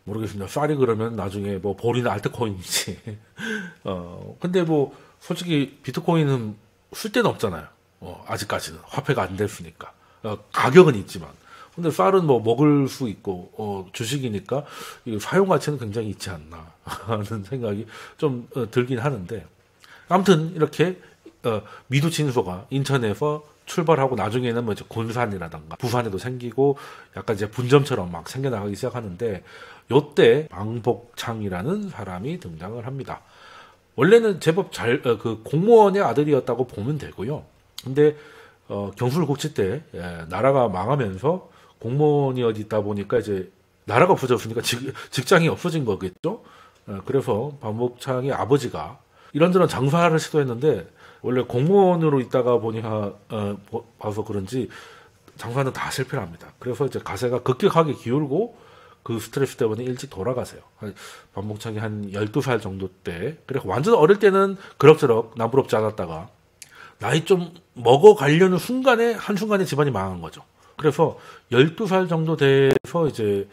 모르겠습니다. 쌀이 그러면 나중에 뭐 볼이나 알트코인이지. 근데 뭐 솔직히 비트코인은 쓸 데는 없잖아요. 아직까지는 화폐가 안 됐으니까. 가격은 있지만. 근데 쌀은 뭐 먹을 수 있고 주식이니까 사용 가치는 굉장히 있지 않나 하는 생각이 좀 들긴 하는데 아무튼 이렇게 미두 친소가 인천에서 출발하고 나중에는 뭐 이제 군산이라던가 부산에도 생기고 약간 이제 분점처럼 막 생겨나가기 시작하는데 요때 방복창이라는 사람이 등장을 합니다. 원래는 제법 그 공무원의 아들이었다고 보면 되고요. 근데 경술국치 때 나라가 망하면서 공무원이 어디 있다 보니까 이제 나라가 없어졌으니까 직장이 없어진 거겠죠. 그래서 방복창의 아버지가 이런저런 장사를 시도했는데 원래 공무원으로 있다가 보니까 봐서 그런지 장사는 다 실패를 합니다. 그래서 이제 가세가 급격하게 기울고 그 스트레스 때문에 일찍 돌아가세요. 방복창이 한 12살 정도 때. 그래서 완전 어릴 때는 그럭저럭 나무롭지 않았다가 나이 좀 먹어가려는 순간에 한순간에 집안이 망한 거죠. 그래서 12살 정도 돼서 이제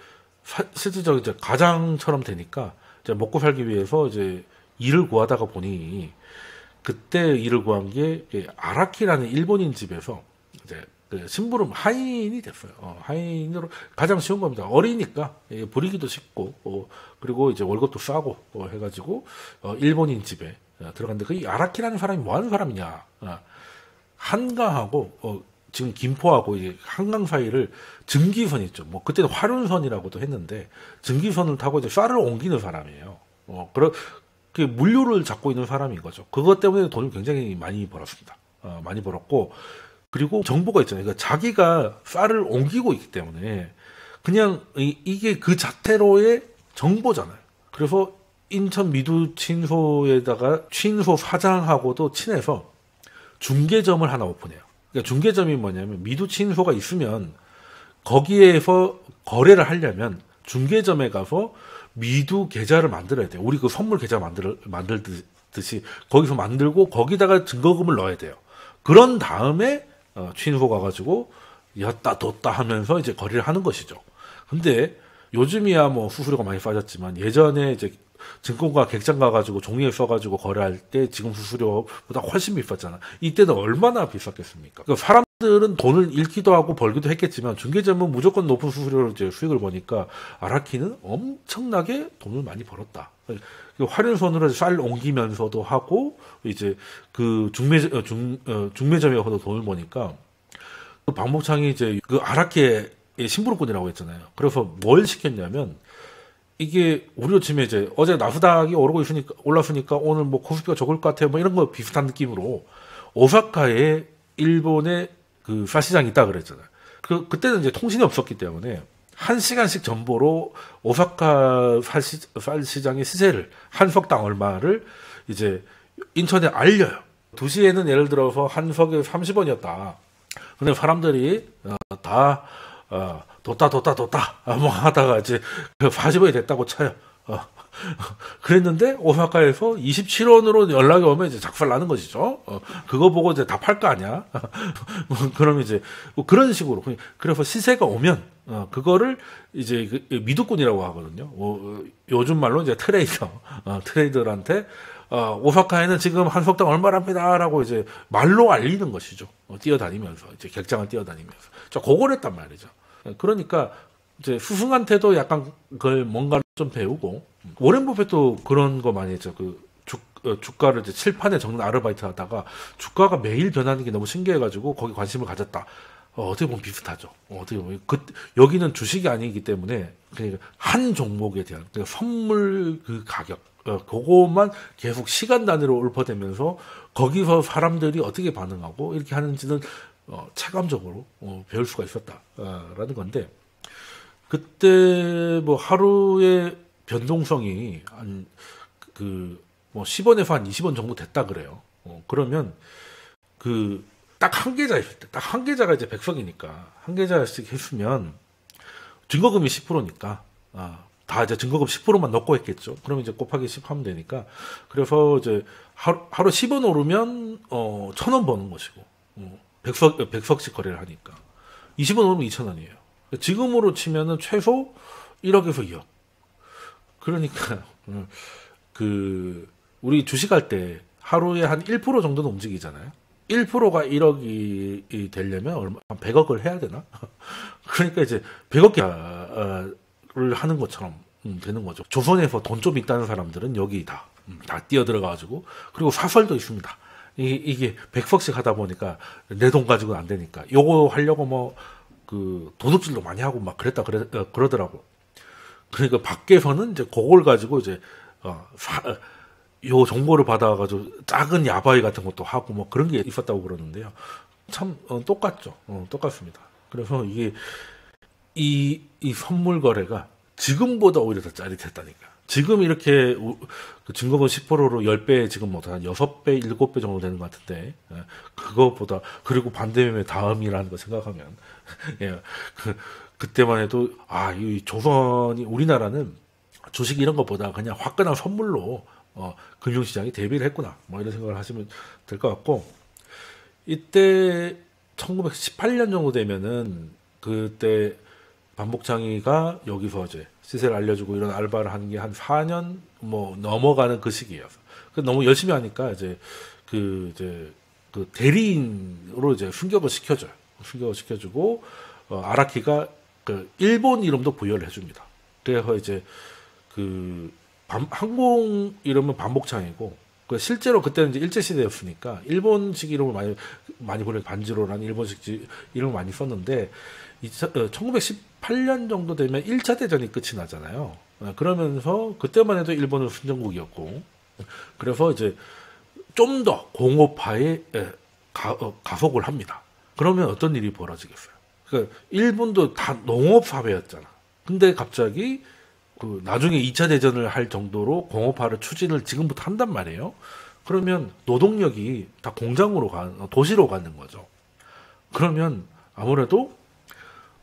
실질적으로 이제 가장처럼 되니까 이제 먹고 살기 위해서 이제 일을 구하다가 보니 그때 일을 구한 게 아라키라는 일본인 집에서 이제 그 심부름 하인이 됐어요. 하인으로 가장 쉬운 겁니다. 어리니까 부리기도 쉽고 그리고 이제 월급도 싸고 해가지고 일본인 집에 들어갔는데 그 아라키라는 사람이 뭐 하는 사람이냐? 한강하고 지금 김포하고 이제 한강 사이를 증기선 있죠. 뭐 그때는 화륜선이라고도 했는데 증기선을 타고 이제 쌀을 옮기는 사람이에요. 그 물류를 잡고 있는 사람인 거죠. 그것 때문에 돈을 굉장히 많이 벌었습니다. 많이 벌었고 그리고 정보가 있잖아요. 그러니까 자기가 쌀을 옮기고 있기 때문에 그냥 이게 그 자체로의 정보잖아요. 그래서 인천 미두 친소에다가 친소 사장하고도 친해서 중개점을 하나 오픈해요. 그러니까 중개점이 뭐냐면 미두 친소가 있으면 거기에서 거래를 하려면 중개점에 가서 미두 계좌를 만들어야 돼요. 우리 그 선물 계좌 만들듯이 거기서 만들고 거기다가 증거금을 넣어야 돼요. 그런 다음에 친소 가가지고 였다 뒀다 하면서 이제 거래를 하는 것이죠. 근데 요즘이야 뭐 수수료가 많이 빠졌지만 예전에 이제 증권가 객장 가가지고 종이에 써가지고 거래할 때 지금 수수료보다 훨씬 비쌌잖아. 이때는 얼마나 비쌌겠습니까? 그러니까 사람들은 돈을 잃기도 하고 벌기도 했겠지만 중개점은 무조건 높은 수수료로 이제 수익을 보니까 아라키는 엄청나게 돈을 많이 벌었다. 화륜선으로 쌀 옮기면서도 하고 이제 그 중매점에 가서 돈을 버니까 그 방복창이 이제 그 아라키의 심부름꾼이라고 했잖아요. 그래서 뭘 시켰냐면 이게 우리로 치면 이제 어제 나스닥이 오르고 있으니까 올랐으니까 오늘 뭐 코스피가 적을 것 같아요. 뭐 이런 거 비슷한 느낌으로 오사카에 일본의 그 쌀시장이 있다 그랬잖아요. 그때는 이제 통신이 없었기 때문에 1시간씩 전보로 오사카 쌀 시장의 시세를 한 석당 얼마를 이제 인천에 알려요. 2시에는 예를 들어서 한 석에 30원이었다. 근데 사람들이 다 뒀다 뭐 하다가 이제 40원이 됐다고 쳐요. 그랬는데 오사카에서 27원으로 연락이 오면 이제 작살 나는 것이죠. 그거 보고 이제 다 팔 거 아니야. 그럼 이제 뭐 그런 식으로 그래서 시세가 오면 그거를 이제 미두꾼이라고 하거든요. 요즘 말로 이제 트레이더한테 오사카에는 지금 한 석당 얼마랍니다라고 이제 말로 알리는 것이죠. 뛰어다니면서 이제 객장을 뛰어다니면서 그걸 했단 말이죠. 그러니까 이제 스승한테도 약간 그걸 뭔가 좀 배우고 워렌 버핏도 그런 거 많이 했죠. 주가를 이제 칠판에 적는 아르바이트 하다가 주가가 매일 변하는 게 너무 신기해가지고 거기 관심을 가졌다. 어떻게 보면 비슷하죠. 어떻게 보면 여기는 주식이 아니기 때문에 그러니까 한 종목에 대한 그러니까 선물 그 가격 그것만 계속 시간 단위로 읊어대면서 거기서 사람들이 어떻게 반응하고 이렇게 하는지는 체감적으로 배울 수가 있었다라는 건데 그때 뭐 하루의 변동성이 한 뭐 10원에서 한 20원 정도 됐다 그래요. 그러면 딱 한 계좌 있을 때, 딱 한 계좌가 이제 100석이니까 한 계좌씩 했으면 증거금이 10%니까 다 이제 증거금 10%만 넣고 했겠죠. 그러면 이제 곱하기 10 하면 되니까 그래서 이제 하루 10원 오르면 1,000원 버는 것이고 100석씩 거래를 하니까 20원 오르면 2,000원이에요. 지금으로 치면은 최소 1억에서 2억. 그러니까 우리 주식할 때 하루에 한 1% 정도는 움직이잖아요. 1%가 1억이 되려면 한 100억을 해야 되나? 그러니까 이제 100억을 하는 것처럼 되는 거죠. 조선에서 돈 좀 있다는 사람들은 여기 다 뛰어들어가지고 그리고 사설도 있습니다. 이게 100석씩 하다 보니까 내 돈 가지고는 안 되니까 요거 하려고 뭐 도둑질도 많이 하고 막 그러더라고. 그러니까 밖에서는 이제 그걸 가지고 이제 요 정보를 받아가지고 작은 야바이 같은 것도 하고 뭐 그런 게 있었다고 그러는데요. 참 똑같죠. 똑같습니다. 그래서 이게 이 선물 거래가 지금보다 오히려 더 짜릿했다니까. 지금 이렇게 증거금 10%로 10배 지금 뭐 한 6배, 7배 정도 되는 것 같은데 그거보다 그리고 반대매매 다음이라는 거 생각하면 예, 그때만 해도 이 조선이 우리나라는 주식 이런 것보다 그냥 화끈한 선물로 금융시장이 대비를 했구나 뭐 이런 생각을 하시면 될 것 같고 이때 1918년 정도 되면은 그때 반복창이가 여기서 이제 시세를 알려주고 이런 알바를 하는 게 한 4년 뭐 넘어가는 그 시기였어. 너무 열심히 하니까 이제 그 대리인으로 이제 승격을 시켜줘요. 승격을 시켜주고 아라키가 일본 이름도 부여를 해줍니다. 그래서 이제 항공 이름은 반복창이고 실제로 그때는 이제 일제 시대였으니까 일본식 이름을 많이 보내 반지로라는 일본식 이름을 많이 썼는데 1918년 정도 되면 1차 대전이 끝이 나잖아요. 그러면서 그때만 해도 일본은 순정국이었고 그래서 이제 좀 더 공업화에 가속을 합니다. 그러면 어떤 일이 벌어지겠어요? 그러니까 일본도 다 농업 사회였잖아. 근데 갑자기 나중에 2차 대전을 할 정도로 공업화를 추진을 지금부터 한단 말이에요. 그러면 노동력이 다 도시로 가는 거죠. 그러면 아무래도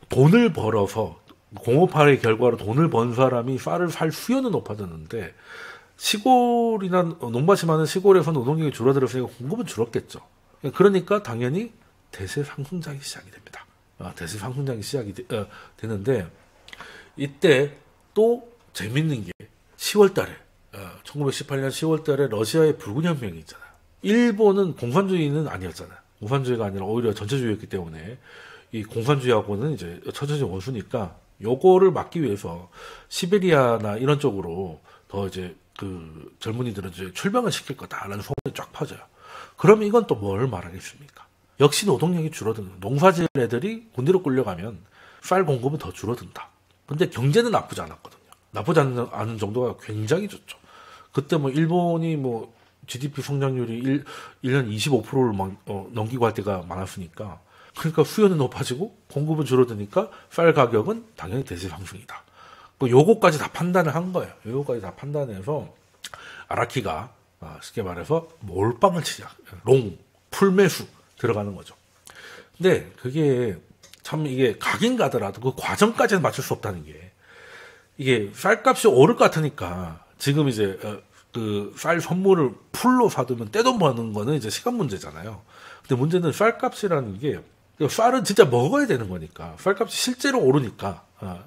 돈을 벌어서 공업화의 결과로 돈을 번 사람이 쌀을 살 수요는 높아졌는데 시골이나 농밭이 많은 시골에서 노동력이 줄어들었으니까 공급은 줄었겠죠. 그러니까 당연히 대세 상승장이 시작이 됩니다. 대세 상승장이 시작이 되는데 이때 또 재밌는 게 10월 달에 1918년 10월 달에 러시아의 붉은 혁명이 있잖아요. 일본은 공산주의는 아니었잖아요. 공산주의가 아니라 오히려 전체주의였기 때문에 이 공산주의하고는 이제 처절히 원수니까 요거를 막기 위해서 시베리아나 이런 쪽으로 더 이제 젊은이들은 이제 출병을 시킬 거다라는 소문이 쫙 퍼져요. 그러면 이건 또 뭘 말하겠습니까? 역시 노동력이 줄어드는 농사지을 애들이 군대로 끌려가면 쌀 공급은 더 줄어든다. 근데 경제는 나쁘지 않았거든요. 나쁘지 않은 정도가 굉장히 좋죠. 그때 뭐 일본이 뭐 GDP 성장률이 1년 25%를 막 넘기고 할 때가 많았으니까 그러니까 수요는 높아지고 공급은 줄어드니까 쌀 가격은 당연히 대세 상승이다. 요거까지 다 판단을 한 거예요. 요거까지 다 판단해서 아라키가 쉽게 말해서 몰빵을 치자. 롱, 풀매수 들어가는 거죠. 근데 그게 참 이게 가긴 가더라도 그 과정까지는 맞출 수 없다는 게 이게 쌀값이 오를 것 같으니까 지금 이제 그 쌀 선물을 풀로 사두면 떼돈 버는 거는 이제 시간 문제잖아요. 근데 문제는 쌀값이라는 게 쌀은 진짜 먹어야 되는 거니까 쌀값이 실제로 오르니까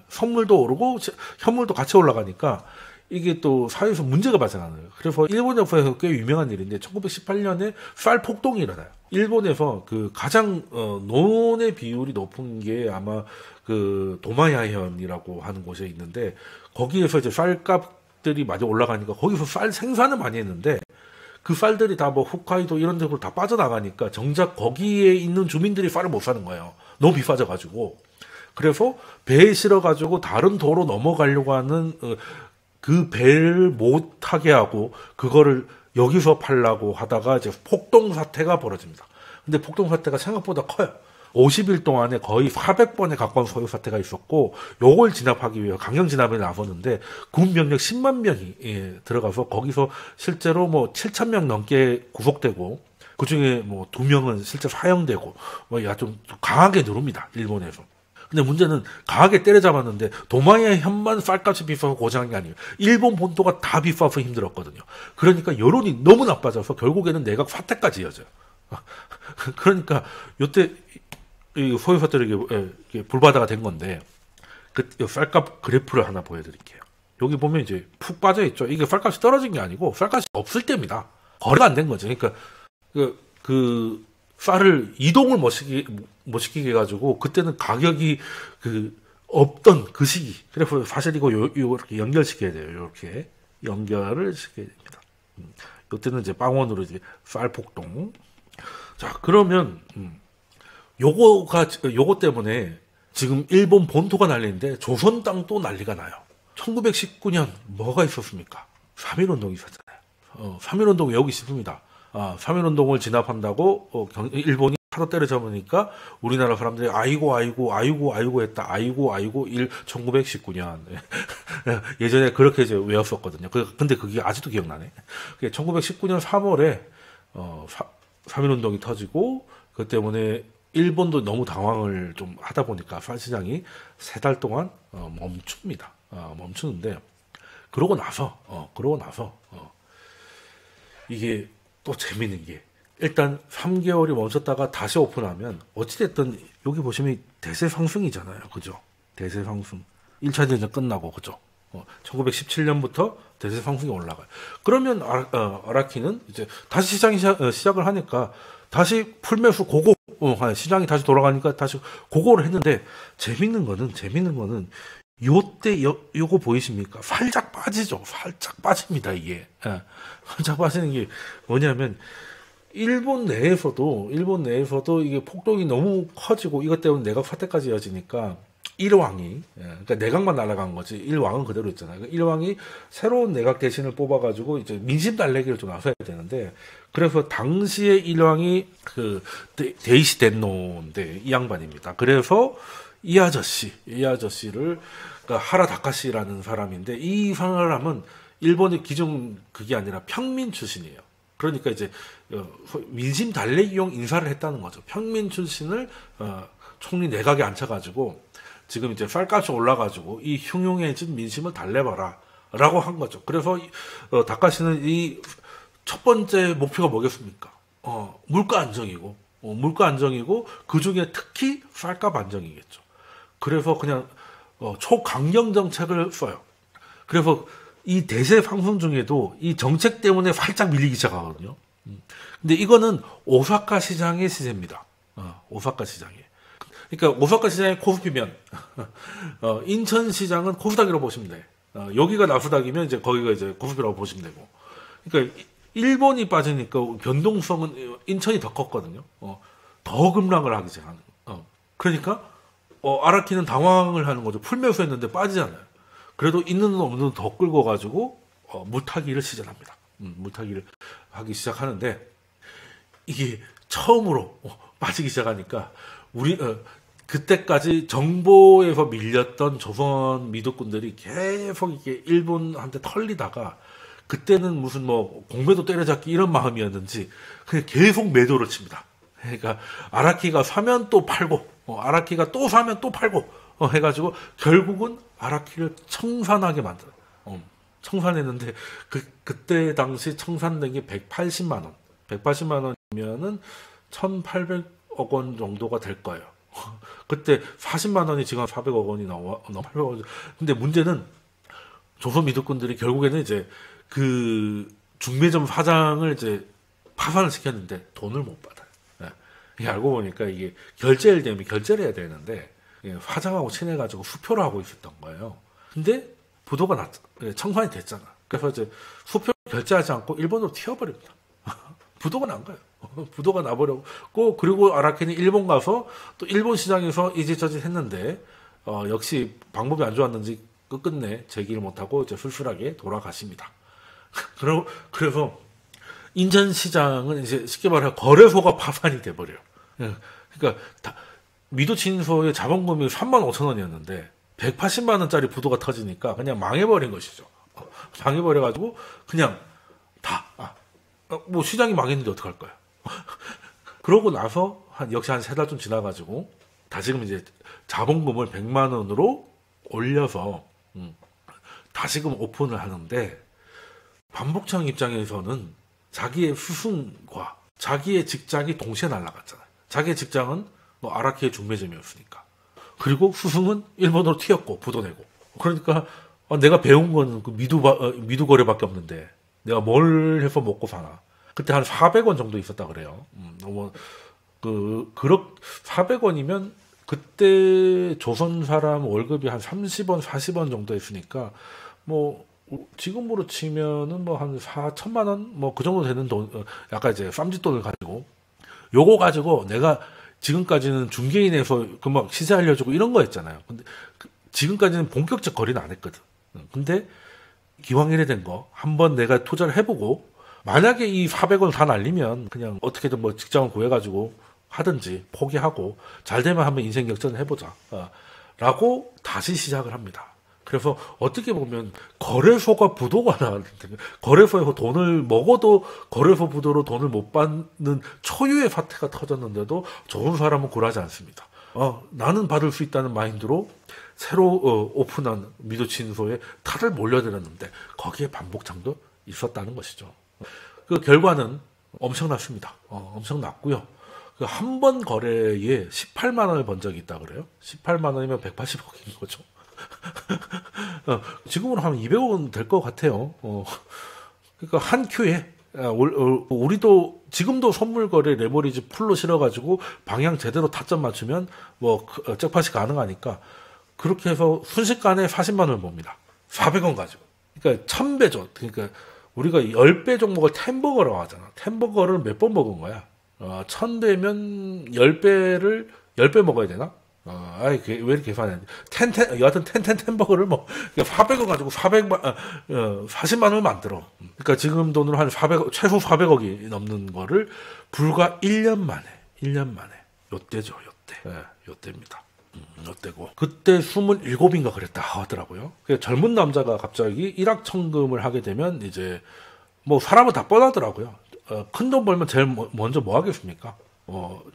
선물도 오르고 현물도 같이 올라가니까 이게 또 사회에서 문제가 발생하는 거예요. 그래서 일본 역사에서 꽤 유명한 일인데 1918년에 쌀 폭동이 일어나요. 일본에서 그 가장 노인의 비율이 높은 게 아마 그 도마야현이라고 하는 곳에 있는데 거기에서 이제 쌀값들이 많이 올라가니까 거기서 쌀 생산을 많이 했는데 그 쌀들이 다 뭐 홋카이도 이런 데로 다 빠져나가니까 정작 거기에 있는 주민들이 쌀을 못 사는 거예요. 너무 비싸져가지고. 그래서 배에 실어가지고 다른 도로 넘어가려고 하는 그 배를 못 타게 하고 그거를 여기서 팔라고 하다가 이제 폭동 사태가 벌어집니다. 근데 폭동 사태가 생각보다 커요. 50일 동안에 거의 400번에 가까운 소요 사태가 있었고 요걸 진압하기 위해 강경 진압에 나섰는데 군 병력 10만 명이 들어가서 거기서 실제로 뭐 7천 명 넘게 구속되고 그중에 뭐 2명은 실제 사형되고 뭐 좀 강하게 누릅니다. 일본에서. 근데 문제는 강하게 때려잡았는데 도마야 현만 쌀값이 비싸서 고생한 게 아니에요. 일본 본토가 다 비싸서 힘들었거든요. 그러니까 여론이 너무 나빠져서 결국에는 내각 사태까지 이어져요. 그러니까 요때 소요 사태를 불바다가 된 건데 그 쌀값 그래프를 하나 보여드릴게요. 여기 보면 이제 푹 빠져 있죠. 이게 쌀값이 떨어진 게 아니고 쌀값이 없을 때입니다. 거래가 안 된 거죠. 그러니까 그 쌀을 이동을 못 시키게 해가지고 그때는 가격이 없던 그 시기. 그래서 사실 이거 이렇게 연결시켜야 돼요. 이렇게 연결을 시켜야 됩니다. 이때는 이제 빵원으로 이제 쌀 폭동. 자 그러면 요거 때문에 지금 일본 본토가 난리인데 조선 땅도 난리가 나요. 1919년 뭐가 있었습니까? 3.1운동이 있었잖아요. 3.1운동이 여기 있습니다. 3.1운동을 진압한다고 일본이 하도 때려잡으니까 우리나라 사람들이 아이고 했다. 아이고 1919년 예전에 그렇게 이제 외웠었거든요. 근데 그게 아직도 기억나네. 1919년 3월에 3.1운동이 터지고 그 때문에 일본도 너무 당황을 좀 하다 보니까 쌀 시장이 3달 동안 멈춥니다. 멈추는데 그러고 나서 이게 또 재밌는 게 일단 3개월이 멈췄다가 다시 오픈하면 어찌됐든 여기 보시면 대세 상승이잖아요. 그죠? 대세 상승. 1차 대전 끝나고 그죠? 1917년부터 대세 상승이 올라가요. 그러면 아라키는 이제 다시 시장이 시작을 하니까 다시 풀매수 고고 시장이 다시 돌아가니까 다시 고고를 했는데 재밌는 거는 요때 요거 보이십니까? 살짝 빠지죠. 살짝 빠집니다. 이게 살짝 빠지는 게 뭐냐면 일본 내에서도 이게 폭동이 너무 커지고 이것 때문에 내각 사태까지 이어지니까 일왕이 그러니까 내각만 날아간 거지 일왕은 그대로 있잖아요. 일왕이 새로운 내각 대신을 뽑아가지고 이제 민심 달래기를 좀 나서야 되는데 그래서 당시에 일왕이 그 데이시 덴노인데 이 양반입니다. 그래서 이 아저씨를 그러니까 하라 다카시라는 사람인데 이 사람은 일본의 기존 그게 아니라 평민 출신이에요. 그러니까 이제 민심 달래기용 인사를 했다는 거죠. 평민 출신을 총리 내각에 앉혀가지고 지금 이제 쌀값이 올라가지고 이 흉흉해진 민심을 달래봐라라고 한 거죠. 그래서 다카시는 이 첫 번째 목표가 뭐겠습니까? 물가 안정이고 그 중에 특히 쌀값 안정이겠죠. 그래서 그냥 초강경 정책을 써요. 그래서 이 대세 상승 중에도 이 정책 때문에 살짝 밀리기 시작하거든요. 근데 이거는 오사카 시장의 시세입니다. 오사카 시장에. 그러니까 오사카 시장의 코스피면 인천 시장은 코스닥이라고 보시면 돼. 여기가 나스닥이면 이제 거기가 이제 코스피라고 보시면 되고. 그러니까 일본이 빠지니까 변동성은 인천이 더 컸거든요. 더 급락을 하기 시작하는. 그러니까 아라키는 당황을 하는 거죠. 풀매수했는데 빠지잖아요. 그래도 있는 돈 없는 돈 더 끌고 가지고 물타기를 시전합니다. 물타기를 하기 시작하는데 이게 처음으로 빠지기 시작하니까 그때까지 정보에서 밀렸던 조선 미도꾼들이 계속 이렇게 일본한테 털리다가 그때는 무슨 뭐 공매도 때려잡기 이런 마음이었는지 그냥 계속 매도를 칩니다. 그러니까 아라키가 사면 또 팔고 아라키가 또 사면 또 팔고 해가지고 결국은 아라키를 청산하게 만들어요. 청산했는데 그때 당시 청산된 게 180만 원. 180만 원이면은 1,800억 원 정도가 될 거예요. 그때 40만 원이 지금 400억 원이 나와 800억 원. 근데 문제는 조선 미도꾼들이 결국에는 이제 그 중매점 사장을 이제 파산을 시켰는데 돈을 못 받아요. 예. 알고 보니까 이게 결제를 되면 결제를 해야 되는데 사장하고 친해가지고 수표를 하고 있었던 거예요. 근데 부도가 청산이 됐잖아. 그래서 이제 수표 결제하지 않고 일본으로 튀어버립니다. 부도가 난 거예요. 부도가 나버렸고 그리고 아라키는 일본 가서 또 일본 시장에서 이지저지 했는데 역시 방법이 안 좋았는지 끝끝내 제기를 못하고 이제 술술하게 돌아가십니다. 그래서 인천시장은 이제 쉽게 말해 거래소가 파산이 돼버려요. 그러니까 미도친소의 자본금이 3만 5천 원이었는데 180만 원짜리 부도가 터지니까 그냥 망해버린 것이죠. 망해버려가지고 그냥 뭐 시장이 망했는데 어떡할 거야. 그러고 나서 역시 한 3달 좀 지나가지고 다시금 이제 자본금을 100만 원으로 올려서 다시금 오픈을 하는데 반복창 입장에서는 자기의 스승과 자기의 직장이 동시에 날아갔잖아요. 자기의 직장은 뭐 아라키의 중매점이었으니까. 그리고 스승은 일본으로 튀었고 부도 내고. 그러니까 내가 배운 거는 그 미두 거래밖에 없는데 내가 뭘 해서 먹고 사나. 그때 한 400원 정도 있었다 그래요. 400원이면 그때 조선 사람 월급이 한 30원, 40원 정도 했으니까 뭐 지금으로 치면은 뭐 한 4천만 원 뭐 그 정도 되는 돈, 약간 이제 쌈짓돈을 가지고 요거 가지고 내가 지금까지는 중개인에서 그 막 시세 알려주고 이런 거 했잖아요. 근데 지금까지는 본격적 거래는 안 했거든. 근데 기왕 이래 된 거 한번 내가 투자를 해보고 만약에 이 400원 다 날리면 그냥 어떻게든 뭐 직장을 구해가지고 하든지 포기하고 잘 되면 한번 인생 역전을 해보자 라고 다시 시작을 합니다. 그래서 어떻게 보면 거래소가 부도가 나는데 거래소에서 돈을 먹어도 거래소 부도로 돈을 못 받는 초유의 사태가 터졌는데도 좋은 사람은 굴하지 않습니다. 나는 받을 수 있다는 마인드로 새로 오픈한 미도친소에 다들 몰려들었는데 거기에 반복창도 있었다는 것이죠. 그 결과는 엄청났습니다. 엄청났고요. 한 번 거래에 18만 원을 번 적이 있다 그래요. 18만 원이면 180억인 거죠. 지금으로 하면 200억 원 될 것 같아요. 그러니까 한 큐에 우리도 지금도 선물 거래 레버리지 풀로 실어가지고 방향 제대로 타점 맞추면 뭐 잭팟이 가능하니까 그렇게 해서 순식간에 40만 원을 봅니다. 400원 가지고. 그러니까 1000배죠. 그러니까 우리가 10배 종목을 10버거라고 하잖아. 10버거를 몇 번 먹은 거야? 1000배면 10배를 10배 먹어야 되나? 왜 이렇게 계산해? 여하튼 10버거를 뭐, 400원 가지고 40만 원을 만들어. 그러니까 지금 돈으로 한 최소 400억이 넘는 거를 불과 1년 만에. 요때죠, 요때. 요때입니다. 요때고. 그때 27인가 그랬다 하더라고요. 젊은 남자가 갑자기 일확천금을 하게 되면 이제, 뭐, 사람은 다 뻔하더라고요. 큰 돈 벌면 제일 먼저 뭐 하겠습니까?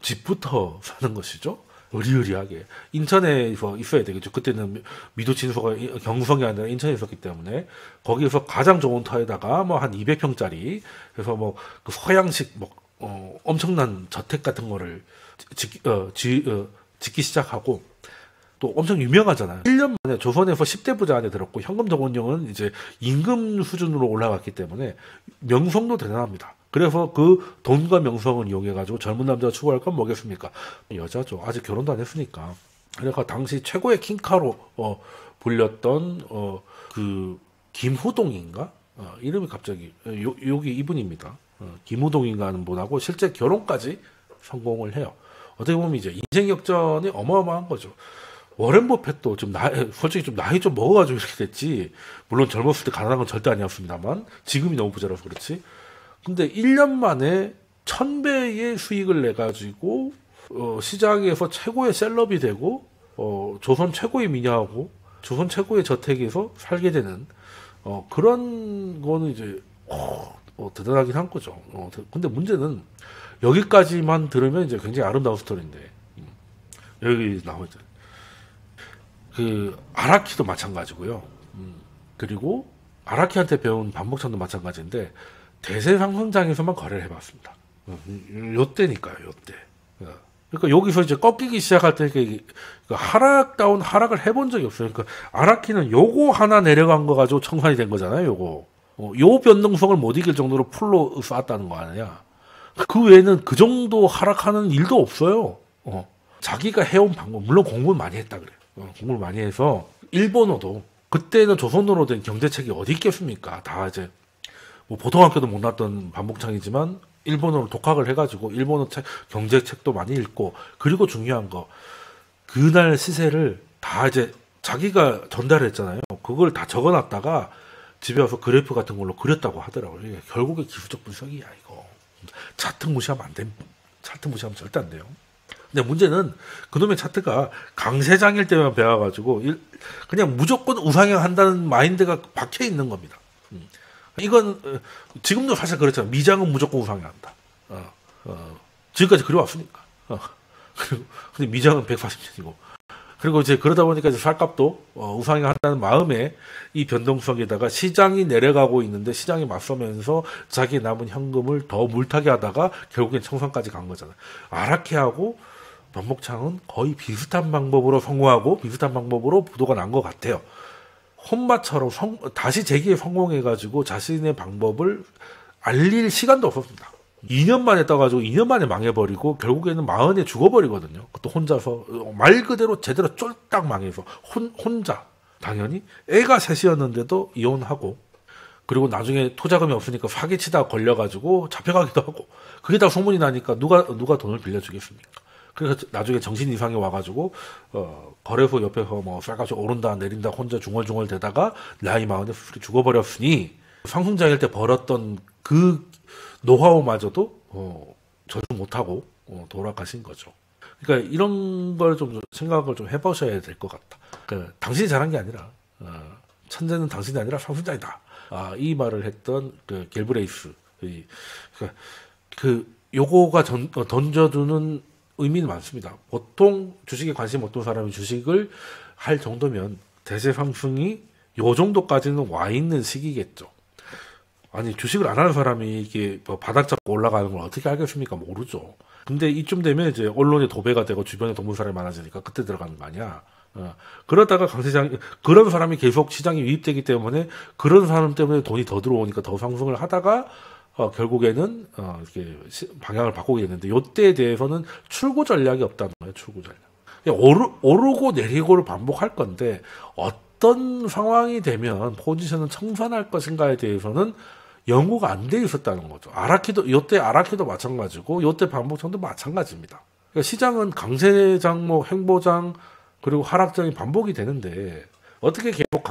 집부터 사는 것이죠. 의리의리하게. 인천에서 있어야 되겠죠. 그때는 미도친소가 경성이 아니라 인천에 있었기 때문에 거기에서 가장 좋은 터에다가 뭐 한 200평짜리 그래서 뭐 그 서양식 뭐 엄청난 저택 같은 거를 짓기 시작하고 또 엄청 유명하잖아요. 1년 만에 조선에서 10대 부자 안에 들었고 현금 동원령은 이제 임금 수준으로 올라갔기 때문에 명성도 대단합니다. 그래서 그 돈과 명성을 이용해가지고 젊은 남자가 추구할 건 뭐겠습니까? 여자죠. 아직 결혼도 안 했으니까. 그러니까 당시 최고의 킹카로 불렸던 그 김후동인가? 이름이 갑자기 여기 이분입니다. 김후동인가 하는 분하고 실제 결혼까지 성공을 해요. 어떻게 보면 이제 인생 역전이 어마어마한 거죠. 워렌 버핏도 솔직히 좀 나이 좀 먹어가지고 이렇게 됐지. 물론 젊었을 때 가난한 건 절대 아니었습니다만 지금이 너무 부자라서 그렇지. 근데 1년 만에 1000배의 수익을 내가지고 시장에서 최고의 셀럽이 되고 조선 최고의 미녀하고 조선 최고의 저택에서 살게 되는 그런 거는 이제 대단하긴 한 거죠. 근데 문제는 여기까지만 들으면 이제 굉장히 아름다운 스토리인데 여기 나오죠. 그 아라키도 마찬가지고요. 그리고 아라키한테 배운 반복창도 마찬가지인데 대세상선장에서만 거래를 해봤습니다. 요때니까요, 요때. 그러니까 여기서 이제 꺾이기 시작할 때 하락다운 하락을 해본 적이 없어요. 그러니까 아라키는 요거 하나 내려간 거 가지고 청산이 된 거잖아요, 요거. 요 변동성을 못 이길 정도로 풀로 쌓았다는 거 아니냐. 그 외에는 그 정도 하락하는 일도 없어요. 자기가 해온 방법, 물론 공부를 많이 했다 그래요. 공부를 많이 해서 일본어도 그때는 조선어로 된 경제책이 어디 있겠습니까? 다 이제 뭐 보통학교도 못 났던 반복창이지만 일본어로 독학을 해가지고 일본어 책, 경제책도 많이 읽고 그리고 중요한 거 그날 시세를 다 이제 자기가 전달했잖아요. 그걸 다 적어놨다가 집에 와서 그래프 같은 걸로 그렸다고 하더라고요. 이게 결국에 기술적 분석이야 이거. 차트 무시하면 안 돼. 차트 무시하면 절대 안 돼요. 근데 문제는 그놈의 차트가 강세장일 때만 배워가지고 그냥 무조건 우상향 한다는 마인드가 박혀 있는 겁니다. 이건 지금도 사실 그렇잖아요. 미장은 무조건 우상향한다. 지금까지 그래왔으니까. 근데 미장은 140년이고. 그리고 이제 그러다 보니까 이제 쌀값도 우상향한다는 마음에 이 변동성에다가 시장이 내려가고 있는데 시장이 맞서면서 자기 남은 현금을 더 물타기 하다가 결국엔 청산까지 간 거잖아요. 아라키하고 반복창은 거의 비슷한 방법으로 성공하고 비슷한 방법으로 부도가 난 것 같아요. 혼마처럼 다시 재기에 성공해가지고 자신의 방법을 알릴 시간도 없었습니다. 2년 만에 떠가지고 2년 만에 망해버리고 결국에는 마흔에 죽어버리거든요. 그것도 혼자서 말 그대로 제대로 쫄딱 망해서 혼자 당연히 애가 셋이었는데도 이혼하고 그리고 나중에 토자금이 없으니까 사기치다 걸려가지고 잡혀가기도 하고 그게 다 소문이 나니까 누가 돈을 빌려주겠습니까? 그래서 나중에 정신 이상이 와가지고 거래소 옆에서 뭐 쌀값이 오른다 내린다 혼자 중얼중얼 대다가 나이 마흔에 수술이 죽어버렸으니 상승장일 때 벌었던 그 노하우마저도 저주 못하고 돌아가신 거죠. 그러니까 이런 걸 좀 생각을 좀 해보셔야 될 것 같다. 그러니까 당신이 잘한 게 아니라 천재는 당신이 아니라 상승장이다. 이 말을 했던 그 갤브레이스. 그러니까 요거가 던져주는 의미는 많습니다. 보통 주식에 관심 없던 사람이 주식을 할 정도면 대세 상승이 요 정도까지는 와 있는 시기겠죠. 아니 주식을 안 하는 사람이 이게 뭐 바닥 잡고 올라가는 걸 어떻게 알겠습니까? 모르죠. 근데 이쯤 되면 이제 언론에 도배가 되고 주변에 동물 사람이 많아지니까 그때 들어가는 거 아니야. 그러다가 강세장 그런 사람이 계속 시장에 유입되기 때문에 그런 사람 때문에 돈이 더 들어오니까 더 상승을 하다가 결국에는 이렇게 방향을 바꾸게 됐는데 요때에 대해서는 출구 전략이 없다는 거예요. 출구 전략. 오르고 내리고를 반복할 건데 어떤 상황이 되면 포지션을 청산할 것인가에 대해서는 연구가 안 돼 있었다는 거죠. 요때 아라키도 마찬가지고 요때 반복장도 마찬가지입니다. 그러니까 시장은 강세장, 뭐 행보장 그리고 하락장이 반복이 되는데 어떻게 계속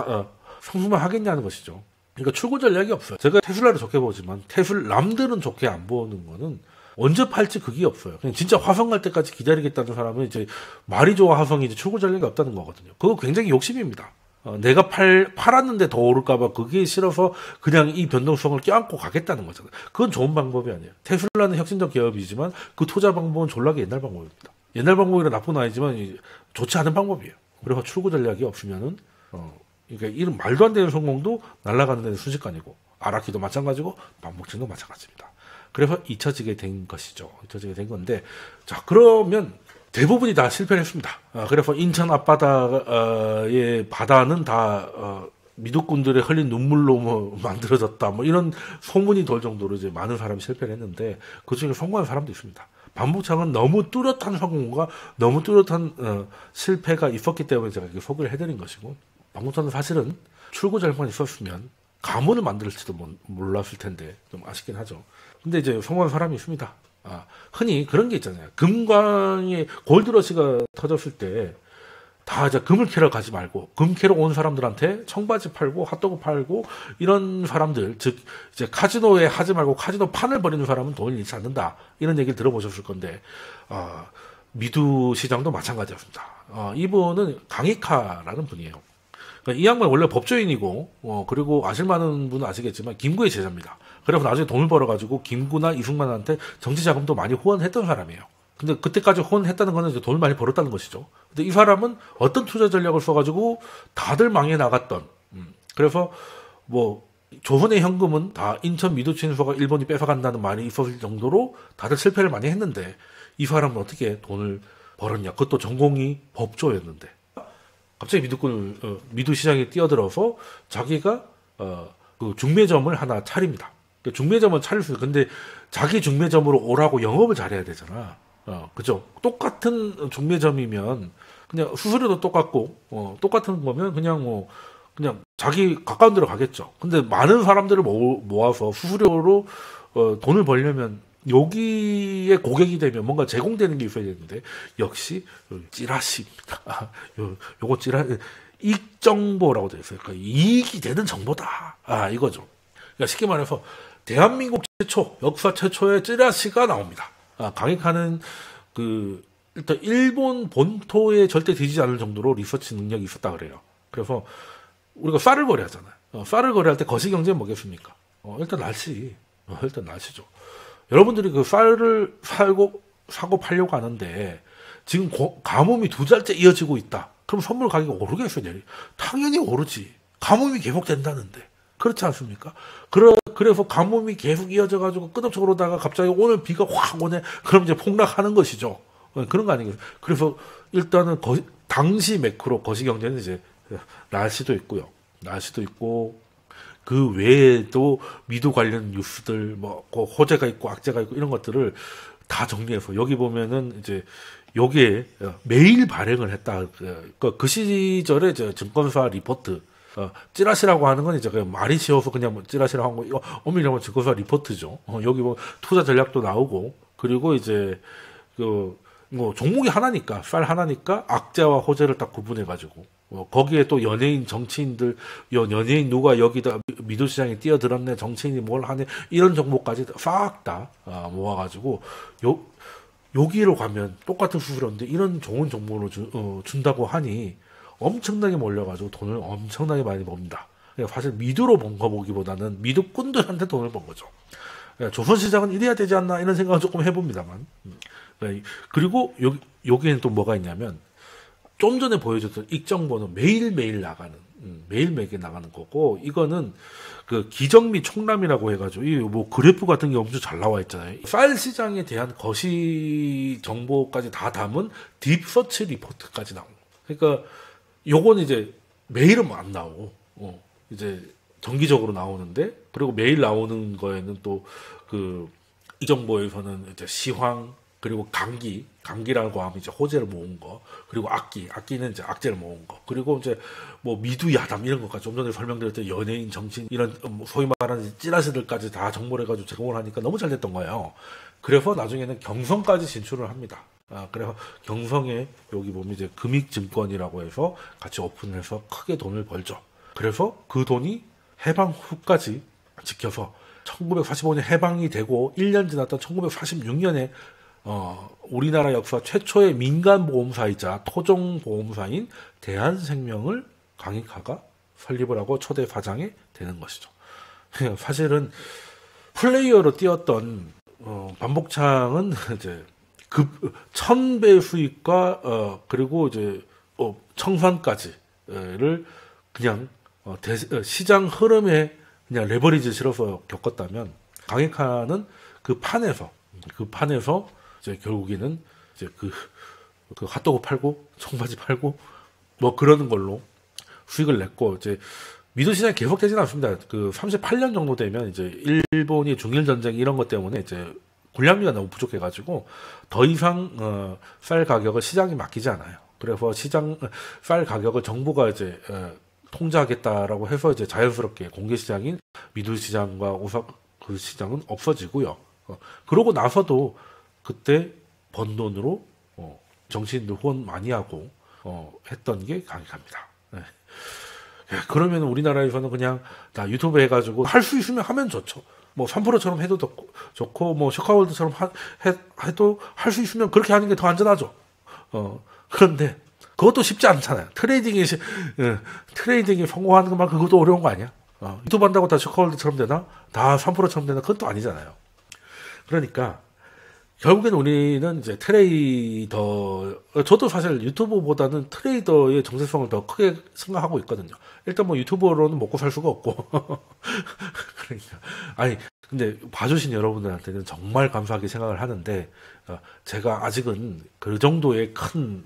상승만 하겠냐는 것이죠. 그러니까 출구 전략이 없어요. 제가 테슬라를 좋게 보지만 남들은 좋게 안 보는 거는 언제 팔지 그게 없어요. 그냥 진짜 화성 갈 때까지 기다리겠다는 사람은 이제 말이 좋아 화성이 이제 출구 전략이 없다는 거거든요. 그거 굉장히 욕심입니다. 내가 팔았는데 더 오를까봐 그게 싫어서 그냥 이 변동성을 껴안고 가겠다는 거잖아요. 그건 좋은 방법이 아니에요. 테슬라는 혁신적 기업이지만 그 투자 방법은 졸라게 옛날 방법입니다. 옛날 방법이라 나쁜 아니지만 좋지 않은 방법이에요. 그래서 출구 전략이 없으면은 그러니까 이런 말도 안 되는 성공도 날아가는 데는 순식간이고 아라키도 마찬가지고 반복층도 마찬가지입니다. 그래서 잊혀지게 된 것이죠. 잊혀지게 된 건데 자 그러면 대부분이 다 실패를 했습니다. 그래서 인천 앞바다의 바다는 다 미륵군들의 흘린 눈물로 뭐 만들어졌다. 뭐 이런 소문이 돌 정도로 이제 많은 사람이 실패를 했는데 그 중에 성공한 사람도 있습니다. 반복창은 너무 뚜렷한 성공과 너무 뚜렷한 실패가 있었기 때문에 제가 이렇게 소개를 해드린 것이고 반복창은 사실은 출구 전략만 있었으면 가문을 만들지도 몰랐을 텐데 좀 아쉽긴 하죠. 근데 이제 성공한 사람이 있습니다. 흔히 그런 게 있잖아요. 금광의 골드러시가 터졌을 때 다 이제 금을 캐러 가지 말고 금 캐러 온 사람들한테 청바지 팔고 핫도그 팔고 이런 사람들 즉 이제 카지노에 하지 말고 카지노 판을 벌이는 사람은 돈을 잃지 않는다 이런 얘기를 들어보셨을 건데 미두 시장도 마찬가지였습니다. 이분은 강익하라는 분이에요. 그러니까 이 양반 원래 법조인이고, 그리고 아실 만한 분은 아시겠지만 김구의 제자입니다. 그래서 나중에 돈을 벌어가지고 김구나 이승만한테 정치 자금도 많이 후원했던 사람이에요. 근데 그때까지 후원했다는 거는 이제 돈을 많이 벌었다는 것이죠. 근데 이 사람은 어떤 투자 전략을 써가지고 다들 망해 나갔던, 그래서 뭐 조선의 현금은 다 인천 미두친서가 일본이 뺏어간다는 말이 있었을 정도로 다들 실패를 많이 했는데 이 사람은 어떻게 돈을 벌었냐. 그것도 전공이 법조였는데 갑자기 미두 시장에 뛰어들어서 자기가 그 중매점을 하나 차립니다. 중매점은 차릴 수 있어요. 근데 자기 중매점으로 오라고 영업을 잘해야 되잖아. 그죠? 똑같은 중매점이면 그냥 수수료도 똑같고 똑같은 거면 그냥 자기 가까운 데로 가겠죠. 근데 많은 사람들을 모아서 수수료로 돈을 벌려면 여기에 고객이 되면 뭔가 제공되는 게 있어야 되는데 역시 찌라시입니다. 요거 이익정보라고 되어 있어요. 그러니까 이익이 되는 정보다. 이거죠. 그러니까 쉽게 말해서 대한민국 역사 최초의 찌라시가 나옵니다. 강익하는 일단 일본 본토에 절대 뒤지지 않을 정도로 리서치 능력이 있었다 그래요. 그래서 우리가 쌀을 거래하잖아요. 쌀을 거래할 때 거시경제는 뭐겠습니까? 일단 날씨죠. 여러분들이 그 쌀을 사고 팔려고 하는데 지금 가뭄이 2달째 이어지고 있다. 그럼 선물 가격이 오르겠어요? 당연히 오르지. 가뭄이 계속된다는데. 그렇지 않습니까? 그래서 가뭄이 계속 이어져가지고 끝없이 오르다가 갑자기 오늘 비가 확 오네. 그럼 이제 폭락하는 것이죠. 그런 거 아니겠어요? 그래서 일단은 당시 매크로 거시경제는 이제 날씨도 있고 그 외에도 미두 관련 뉴스들 호재가 있고 악재가 있고 이런 것들을 다 정리해서 여기 보면은 이제 여기에 매일 발행을 했다. 그 시절에 증권사 리포트 찌라시라고 하는 건 이제 그냥 말이 쉬워서 그냥 찌라시라고 한 거, 엄밀하면 증권사 리포트죠. 여기 투자 전략도 나오고, 그리고 이제 종목이 하나니까, 쌀 하나니까 악재와 호재를 딱 구분해가지고, 거기에 또 연예인, 정치인들, 연예인 누가 여기다 미두시장에 뛰어들었네, 정치인이 뭘 하네, 이런 정보까지 싹 다 모아가지고, 여기로 가면 똑같은 수수료인데 이런 좋은 정보를 준다고 하니 엄청나게 몰려가지고 돈을 엄청나게 많이 법니다. 사실 미두로 번 거 보기보다는 미두꾼들한테 돈을 번 거죠. 조선시장은 이래야 되지 않나 이런 생각을 조금 해봅니다만. 그리고 여기에는 또 뭐가 있냐면 좀 전에 보여줬던 익정보는 매일매일 나가는 거고, 이거는 그 기정미 총람이라고 해가지고 이 그래프 같은 게 엄청 잘 나와 있잖아요. 쌀 시장에 대한 거시 정보까지 다 담은 딥서치 리포트까지 나옵니다. 그러니까 요건 이제 매일은 안 나오고 이제 정기적으로 나오는데, 그리고 매일 나오는 거에는 또 이 정보에서는 이제 시황, 그리고 강기라고 하면 이제 호재를 모은 거, 그리고 악기는 이제 악재를 모은 거, 그리고 이제 미두 야담 이런 것까지 좀 전에 설명드렸던 연예인, 정치인 이런 소위 말하는 찌라시들까지 다 정보를 해가지고 제공을 하니까 너무 잘 됐던 거예요. 그래서 나중에는 경성까지 진출을 합니다. 그래서 경성에 여기 보면 이제 금익증권이라고 해서 같이 오픈해서 크게 돈을 벌죠. 그래서 그 돈이 해방 후까지 지켜서 1945년 해방이 되고 1년 지났던 1946년에 우리나라 역사 최초의 민간보험사이자 토종보험사인 대한생명을 강익하가 설립을 하고 초대 사장이 되는 것이죠. 사실은 플레이어로 뛰었던 반복창은 이제 1000배 수익과 그리고 이제 청산까지를 그냥 시장 흐름에 그냥 레버리지 실어서 겪었다면, 강익하는 그 판에서 이제 결국에는 이제 그 핫도그 팔고 청바지 팔고 그러는 걸로 수익을 냈고, 이제 미두 시장이 계속되지는 않습니다. 38년 정도 되면 이제 일본이 중일 전쟁 이런 것 때문에 이제 군량미가 너무 부족해가지고 더 이상 쌀 가격을 시장에 맡기지 않아요. 그래서 쌀 가격을 정부가 이제 통제하겠다라고 해서 이제 자연스럽게 공개 시장인 미두 시장과 오사카 그 시장은 없어지고요. 그러고 나서도 그때 번 돈으로 정치인들 후원 많이 하고 했던 게 강익합니다. 네. 그러면 우리나라에서는 그냥 다 유튜브 해가지고 할 수 있으면 하면 좋죠. 3%처럼 해도 좋고 셔카월드처럼 해도 할 수 있으면 그렇게 하는 게 더 안전하죠. 그런데 그것도 쉽지 않잖아요. 트레이딩이 성공하는 것만 그것도 어려운 거 아니야? 유튜브 한다고 다 슈커월드처럼 되나? 다 3%처럼 되나? 그건 또 아니잖아요. 그러니까 결국엔 우리는 이제 트레이더, 저도 사실 유튜버보다는 트레이더의 정체성을 더 크게 생각하고 있거든요. 일단 뭐 유튜버로는 먹고 살 수가 없고. 그러니까. 아니, 근데 봐주신 여러분들한테는 정말 감사하게 생각을 하는데, 제가 아직은 그 정도의 큰,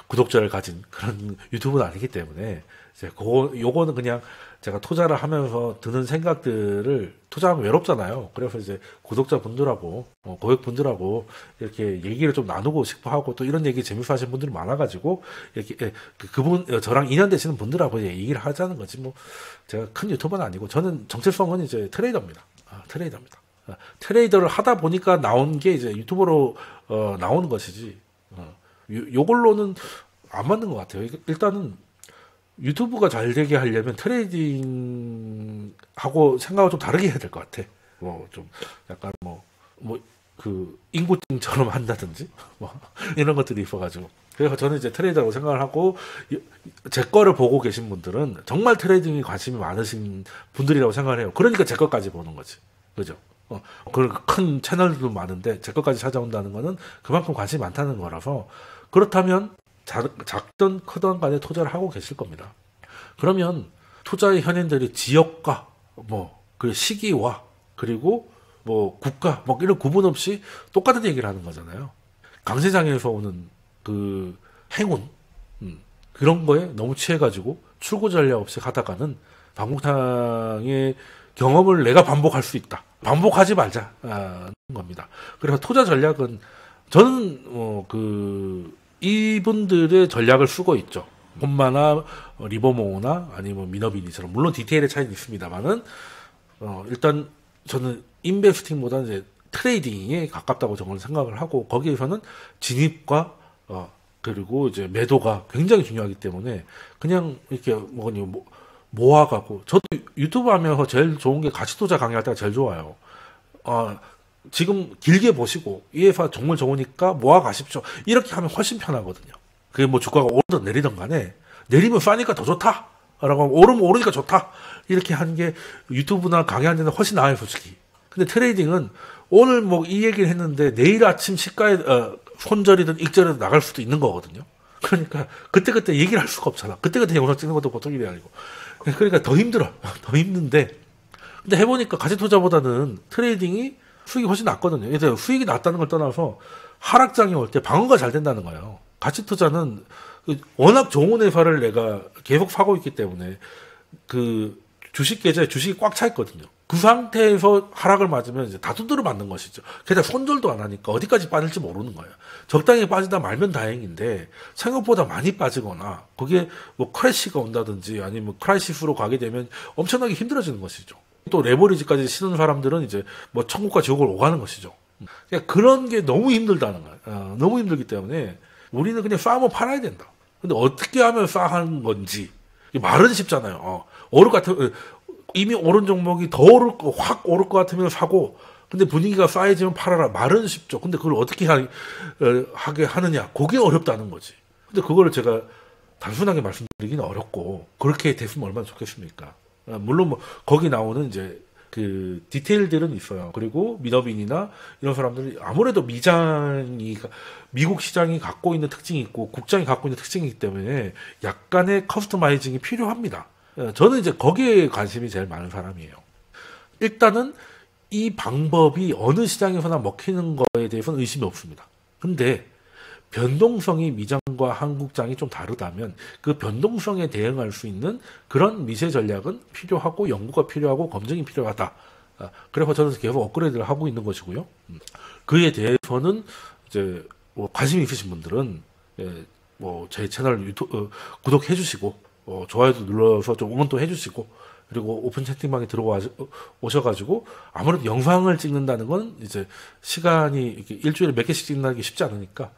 구독자를 가진 그런 유튜브는 아니기 때문에, 이제 요거는 그냥 제가 투자를 하면서 드는 생각들을 투자하면 외롭잖아요. 그래서 이제 구독자분들하고 고객분들하고 이렇게 얘기를 좀 나누고 싶어 하고 또 이런 얘기 재밌어 하시는 분들이 많아가지고 이렇게 그분 저랑 인연 되시는 분들하고 이제 얘기를 하자는 거지. 뭐 제가 큰 유튜버는 아니고 저는 정체성은 이제 트레이더입니다. 트레이더입니다. 트레이더를 하다 보니까 나온 게 이제 유튜버로 나오는 것이지. 요걸로는 안 맞는 것 같아요. 일단은 유튜브가 잘 되게 하려면 트레이딩하고 생각을 좀 다르게 해야 될 것 같아. 뭐 좀 약간 그 인구증처럼 한다든지 뭐 이런 것들이 있어가지고 그래서 저는 이제 트레이더라고 생각을 하고 제 거를 보고 계신 분들은 정말 트레이딩에 관심이 많으신 분들이라고 생각을 해요. 그러니까 제 것까지 보는 거지, 그죠? 그 큰 채널도 많은데 제 것까지 찾아온다는 거는 그만큼 관심이 많다는 거라서 그렇다면 작든 크든 간에 투자를 하고 계실 겁니다. 그러면 투자의 현인들이 지역과 그 시기와 그리고 국가 이런 구분 없이 똑같은 얘기를 하는 거잖아요. 강세장에서 오는 그 행운 그런 거에 너무 취해가지고 출구 전략 없이 가다가는 방북탕의 경험을 내가 반복할 수 있다. 반복하지 말자는 겁니다. 그래서 투자 전략은 저는 이분들의 전략을 쓰고 있죠. 홈마나 리버모어나 아니면 미너비니처럼 물론 디테일의 차이는 있습니다만은 일단 저는 인베스팅보다는 이제 트레이딩에 가깝다고 저는 생각을 하고 거기에서는 진입과 그리고 이제 매도가 굉장히 중요하기 때문에 그냥 이렇게 모아가고 저도 유튜브 하면서 제일 좋은 게 가치 투자 강의할 때가 제일 좋아요. 지금 길게 보시고 이 회사 정말 좋으니까 모아 가십시오. 이렇게 하면 훨씬 편하거든요. 그게 뭐 주가가 오르든 내리든 간에 내리면 싸니까 더 좋다. 라고 하면 오르면 오르니까 좋다. 이렇게 하는 게 유튜브나 강의하는 데는 훨씬 나아요, 솔직히. 근데 트레이딩은 오늘 이 얘기를 했는데 내일 아침 시가에 손절이든 익절이든 나갈 수도 있는 거거든요. 그러니까 그때그때 얘기를 할 수가 없잖아. 그때그때 영상 찍는 것도 보통 일이 아니고. 그러니까 더 힘들어. 더 힘든데 근데 해보니까 가치 투자보다는 트레이딩이 수익이 훨씬 낮거든요. 그래서 수익이 낮다는 걸 떠나서 하락장이 올 때 방어가 잘 된다는 거예요. 가치 투자는 워낙 좋은 회사를 내가 계속 사고 있기 때문에 그 주식 계좌에 주식이 꽉 차 있거든요. 그 상태에서 하락을 맞으면 이제 다 두드려 맞는 것이죠. 게다가 손절도 안 하니까 어디까지 빠질지 모르는 거예요. 적당히 빠지다 말면 다행인데 생각보다 많이 빠지거나 그게 크래시가 온다든지 아니면 크라이시스로 가게 되면 엄청나게 힘들어지는 것이죠. 또 레버리지까지 치는 사람들은 이제 천국과 지옥을 오가는 것이죠. 그러니까 그런 게 너무 힘들다는 거예요. 너무 힘들기 때문에 우리는 그냥 싸면 팔아야 된다. 근데 어떻게 하면 싸하는 건지 말은 쉽잖아요. 이미 오른 종목이 더 확 오를 것 같으면 사고 근데 분위기가 싸해지면 팔아라. 말은 쉽죠. 근데 그걸 어떻게 하게 하느냐. 그게 어렵다는 거지. 근데 그거를 제가 단순하게 말씀드리기는 어렵고 그렇게 됐으면 얼마나 좋겠습니까? 물론 거기 나오는 이제 그 디테일들은 있어요. 그리고 미너빈이나 이런 사람들이 아무래도 미국 시장이 갖고 있는 특징이 있고 국장이 갖고 있는 특징이기 때문에 약간의 커스터마이징이 필요합니다. 저는 이제 거기에 관심이 제일 많은 사람이에요. 일단은 이 방법이 어느 시장에서나 먹히는 거에 대해서는 의심이 없습니다. 근데 변동성이 미장과 한국장이 좀 다르다면 그 변동성에 대응할 수 있는 그런 미세 전략은 필요하고 연구가 필요하고 검증이 필요하다. 그래서 저는 계속 업그레이드를 하고 있는 것이고요. 그에 대해서는 이제 관심 있으신 분들은 제 채널 구독해 주시고 좋아요도 눌러서 좀 응원도 해 주시고 그리고 오픈 채팅방에 오셔가지고 아무래도 영상을 찍는다는 건 이제 시간이 이렇게 일주일에 몇 개씩 찍는다는 게 쉽지 않으니까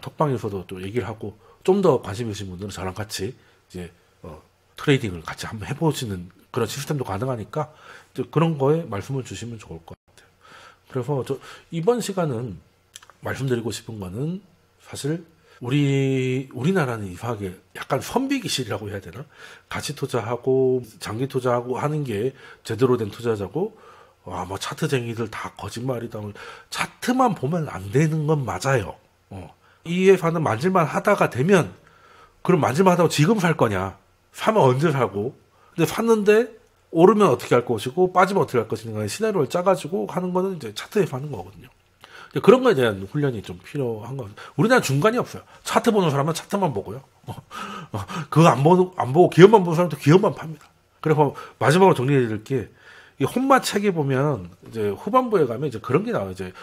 톡방에서도 또 얘기를 하고 좀 더 관심 있으신 분들은 저랑 같이 이제 트레이딩을 같이 한번 해보시는 그런 시스템도 가능하니까 그런 거에 말씀을 주시면 좋을 것 같아요. 그래서 이번 시간은 말씀드리고 싶은 거는 사실 우리나라는 이상하게 약간 선비기실이라고 해야 되나? 가치 투자하고 장기 투자하고 하는 게 제대로 된 투자자고, 뭐 차트쟁이들 다 거짓말이다. 차트만 보면 안 되는 건 맞아요. 이 회사는 만질만 하다가 되면, 그럼 만질만 하다가 지금 살 거냐? 사면 언제 사고? 근데 샀는데 오르면 어떻게 할 것이고 빠지면 어떻게 할 것인가 시나리오를 짜가지고 하는 거는 이제 차트에서 하는 거거든요. 그런 거에 대한 훈련이 좀 필요한 거. 우리나라 중간이 없어요. 차트 보는 사람은 차트만 보고요. 그거 안 보고 기업만 보는 사람도 기업만 팝니다. 그래서 마지막으로 정리해드릴 게, 이 혼마 책에 보면 이제 후반부에 가면 이제 그런 게 나와요. 이제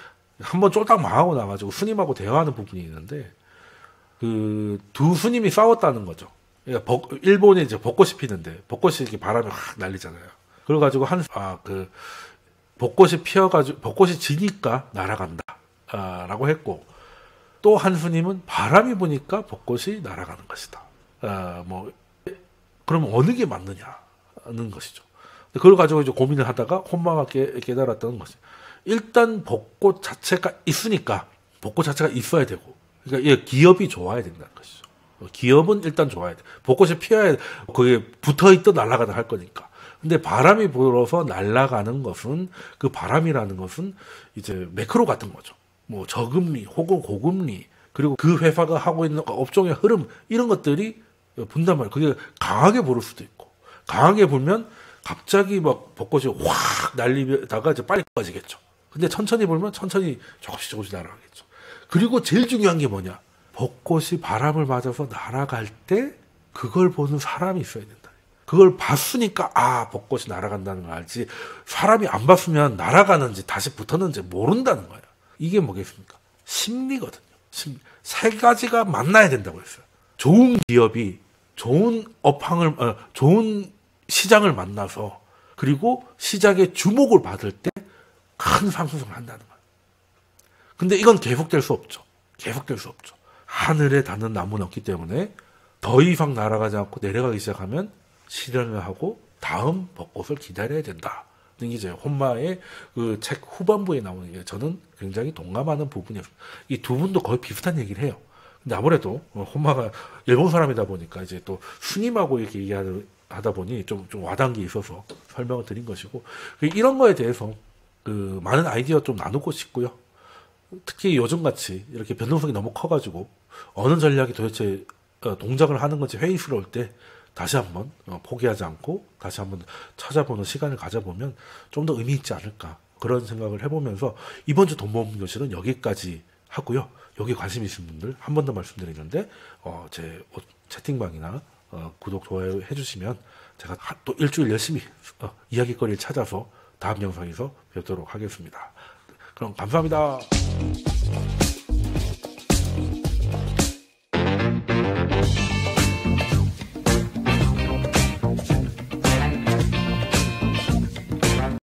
한번 쫄딱 망하고 나가지고 스님하고 대화하는 부분이 있는데, 그 두 스님이 싸웠다는 거죠. 그러니까 일본에 이제 벚꽃이 피는데 벚꽃이 이렇게 바람에 확 날리잖아요. 그래가지고 벚꽃이 피어가지고 벚꽃이 지니까 날아간다. 라고 했고, 또 한 스님은 바람이 부니까 벚꽃이 날아가는 것이다. 그러면 어느 게 맞느냐는 것이죠. 그걸 가지고 이제 고민을 하다가 혼마가 깨달았다는 것이, 일단 벚꽃 자체가 있으니까 벚꽃 자체가 있어야 되고, 그러니까 기업이 좋아야 된다는 것이죠. 기업은 일단 좋아야 돼. 벚꽃이 피어야 거기에 붙어있던 날아가다 할 거니까. 근데 바람이 불어서 날아가는 것은, 그 바람이라는 것은 이제 매크로 같은 거죠. 뭐 저금리 혹은 고금리, 그리고 그 회사가 하고 있는 업종의 흐름, 이런 것들이 분단 말이에요. 그게 강하게 불을 수도 있고, 강하게 불면 갑자기 막 벚꽃이 확 날리다가 이제 빨리 꺼지겠죠. 근데 천천히 불면 천천히 조금씩 날아가겠죠. 그리고 제일 중요한 게 뭐냐? 벚꽃이 바람을 맞아서 날아갈 때 그걸 보는 사람이 있어야 된다. 그걸 봤으니까 벚꽃이 날아간다는 걸 알지, 사람이 안 봤으면 날아가는지 다시 붙었는지 모른다는 거예요. 이게 뭐겠습니까? 심리거든요. 세 가지가 만나야 된다고 했어요. 좋은 기업이 좋은 좋은 시장을 만나서, 그리고 시장의 주목을 받을 때 큰 상승을 한다는 거예요. 근데 이건 계속될 수 없죠. 하늘에 닿는 나무는 없기 때문에 더 이상 날아가지 않고 내려가기 시작하면 실현을 하고 다음 벚꽃을 기다려야 된다. 이게 이제 혼마의 그 책 후반부에 나오는 게 저는 굉장히 동감하는 부분이었어요. 이 두 분도 거의 비슷한 얘기를 해요. 근데 아무래도 혼마가 일본 사람이다 보니까 이제 또 스님하고 이렇게 얘기하다 보니 좀 와닿은 게 있어서 설명을 드린 것이고, 이런 거에 대해서 그 많은 아이디어 좀 나누고 싶고요. 특히 요즘같이 이렇게 변동성이 너무 커가지고 어느 전략이 도대체 동작을 하는 건지 회의스러울 때 다시 한번 포기하지 않고 다시 한번 찾아보는 시간을 가져보면 좀 더 의미 있지 않을까, 그런 생각을 해보면서 이번 주 돈 모으는 교실은 여기까지 하고요. 여기 관심 있으신 분들 한 번 더 말씀드리는데, 제 채팅방이나 구독, 좋아요 해주시면 제가 또 일주일 열심히 이야기거리를 찾아서 다음 영상에서 뵙도록 하겠습니다. 그럼 감사합니다.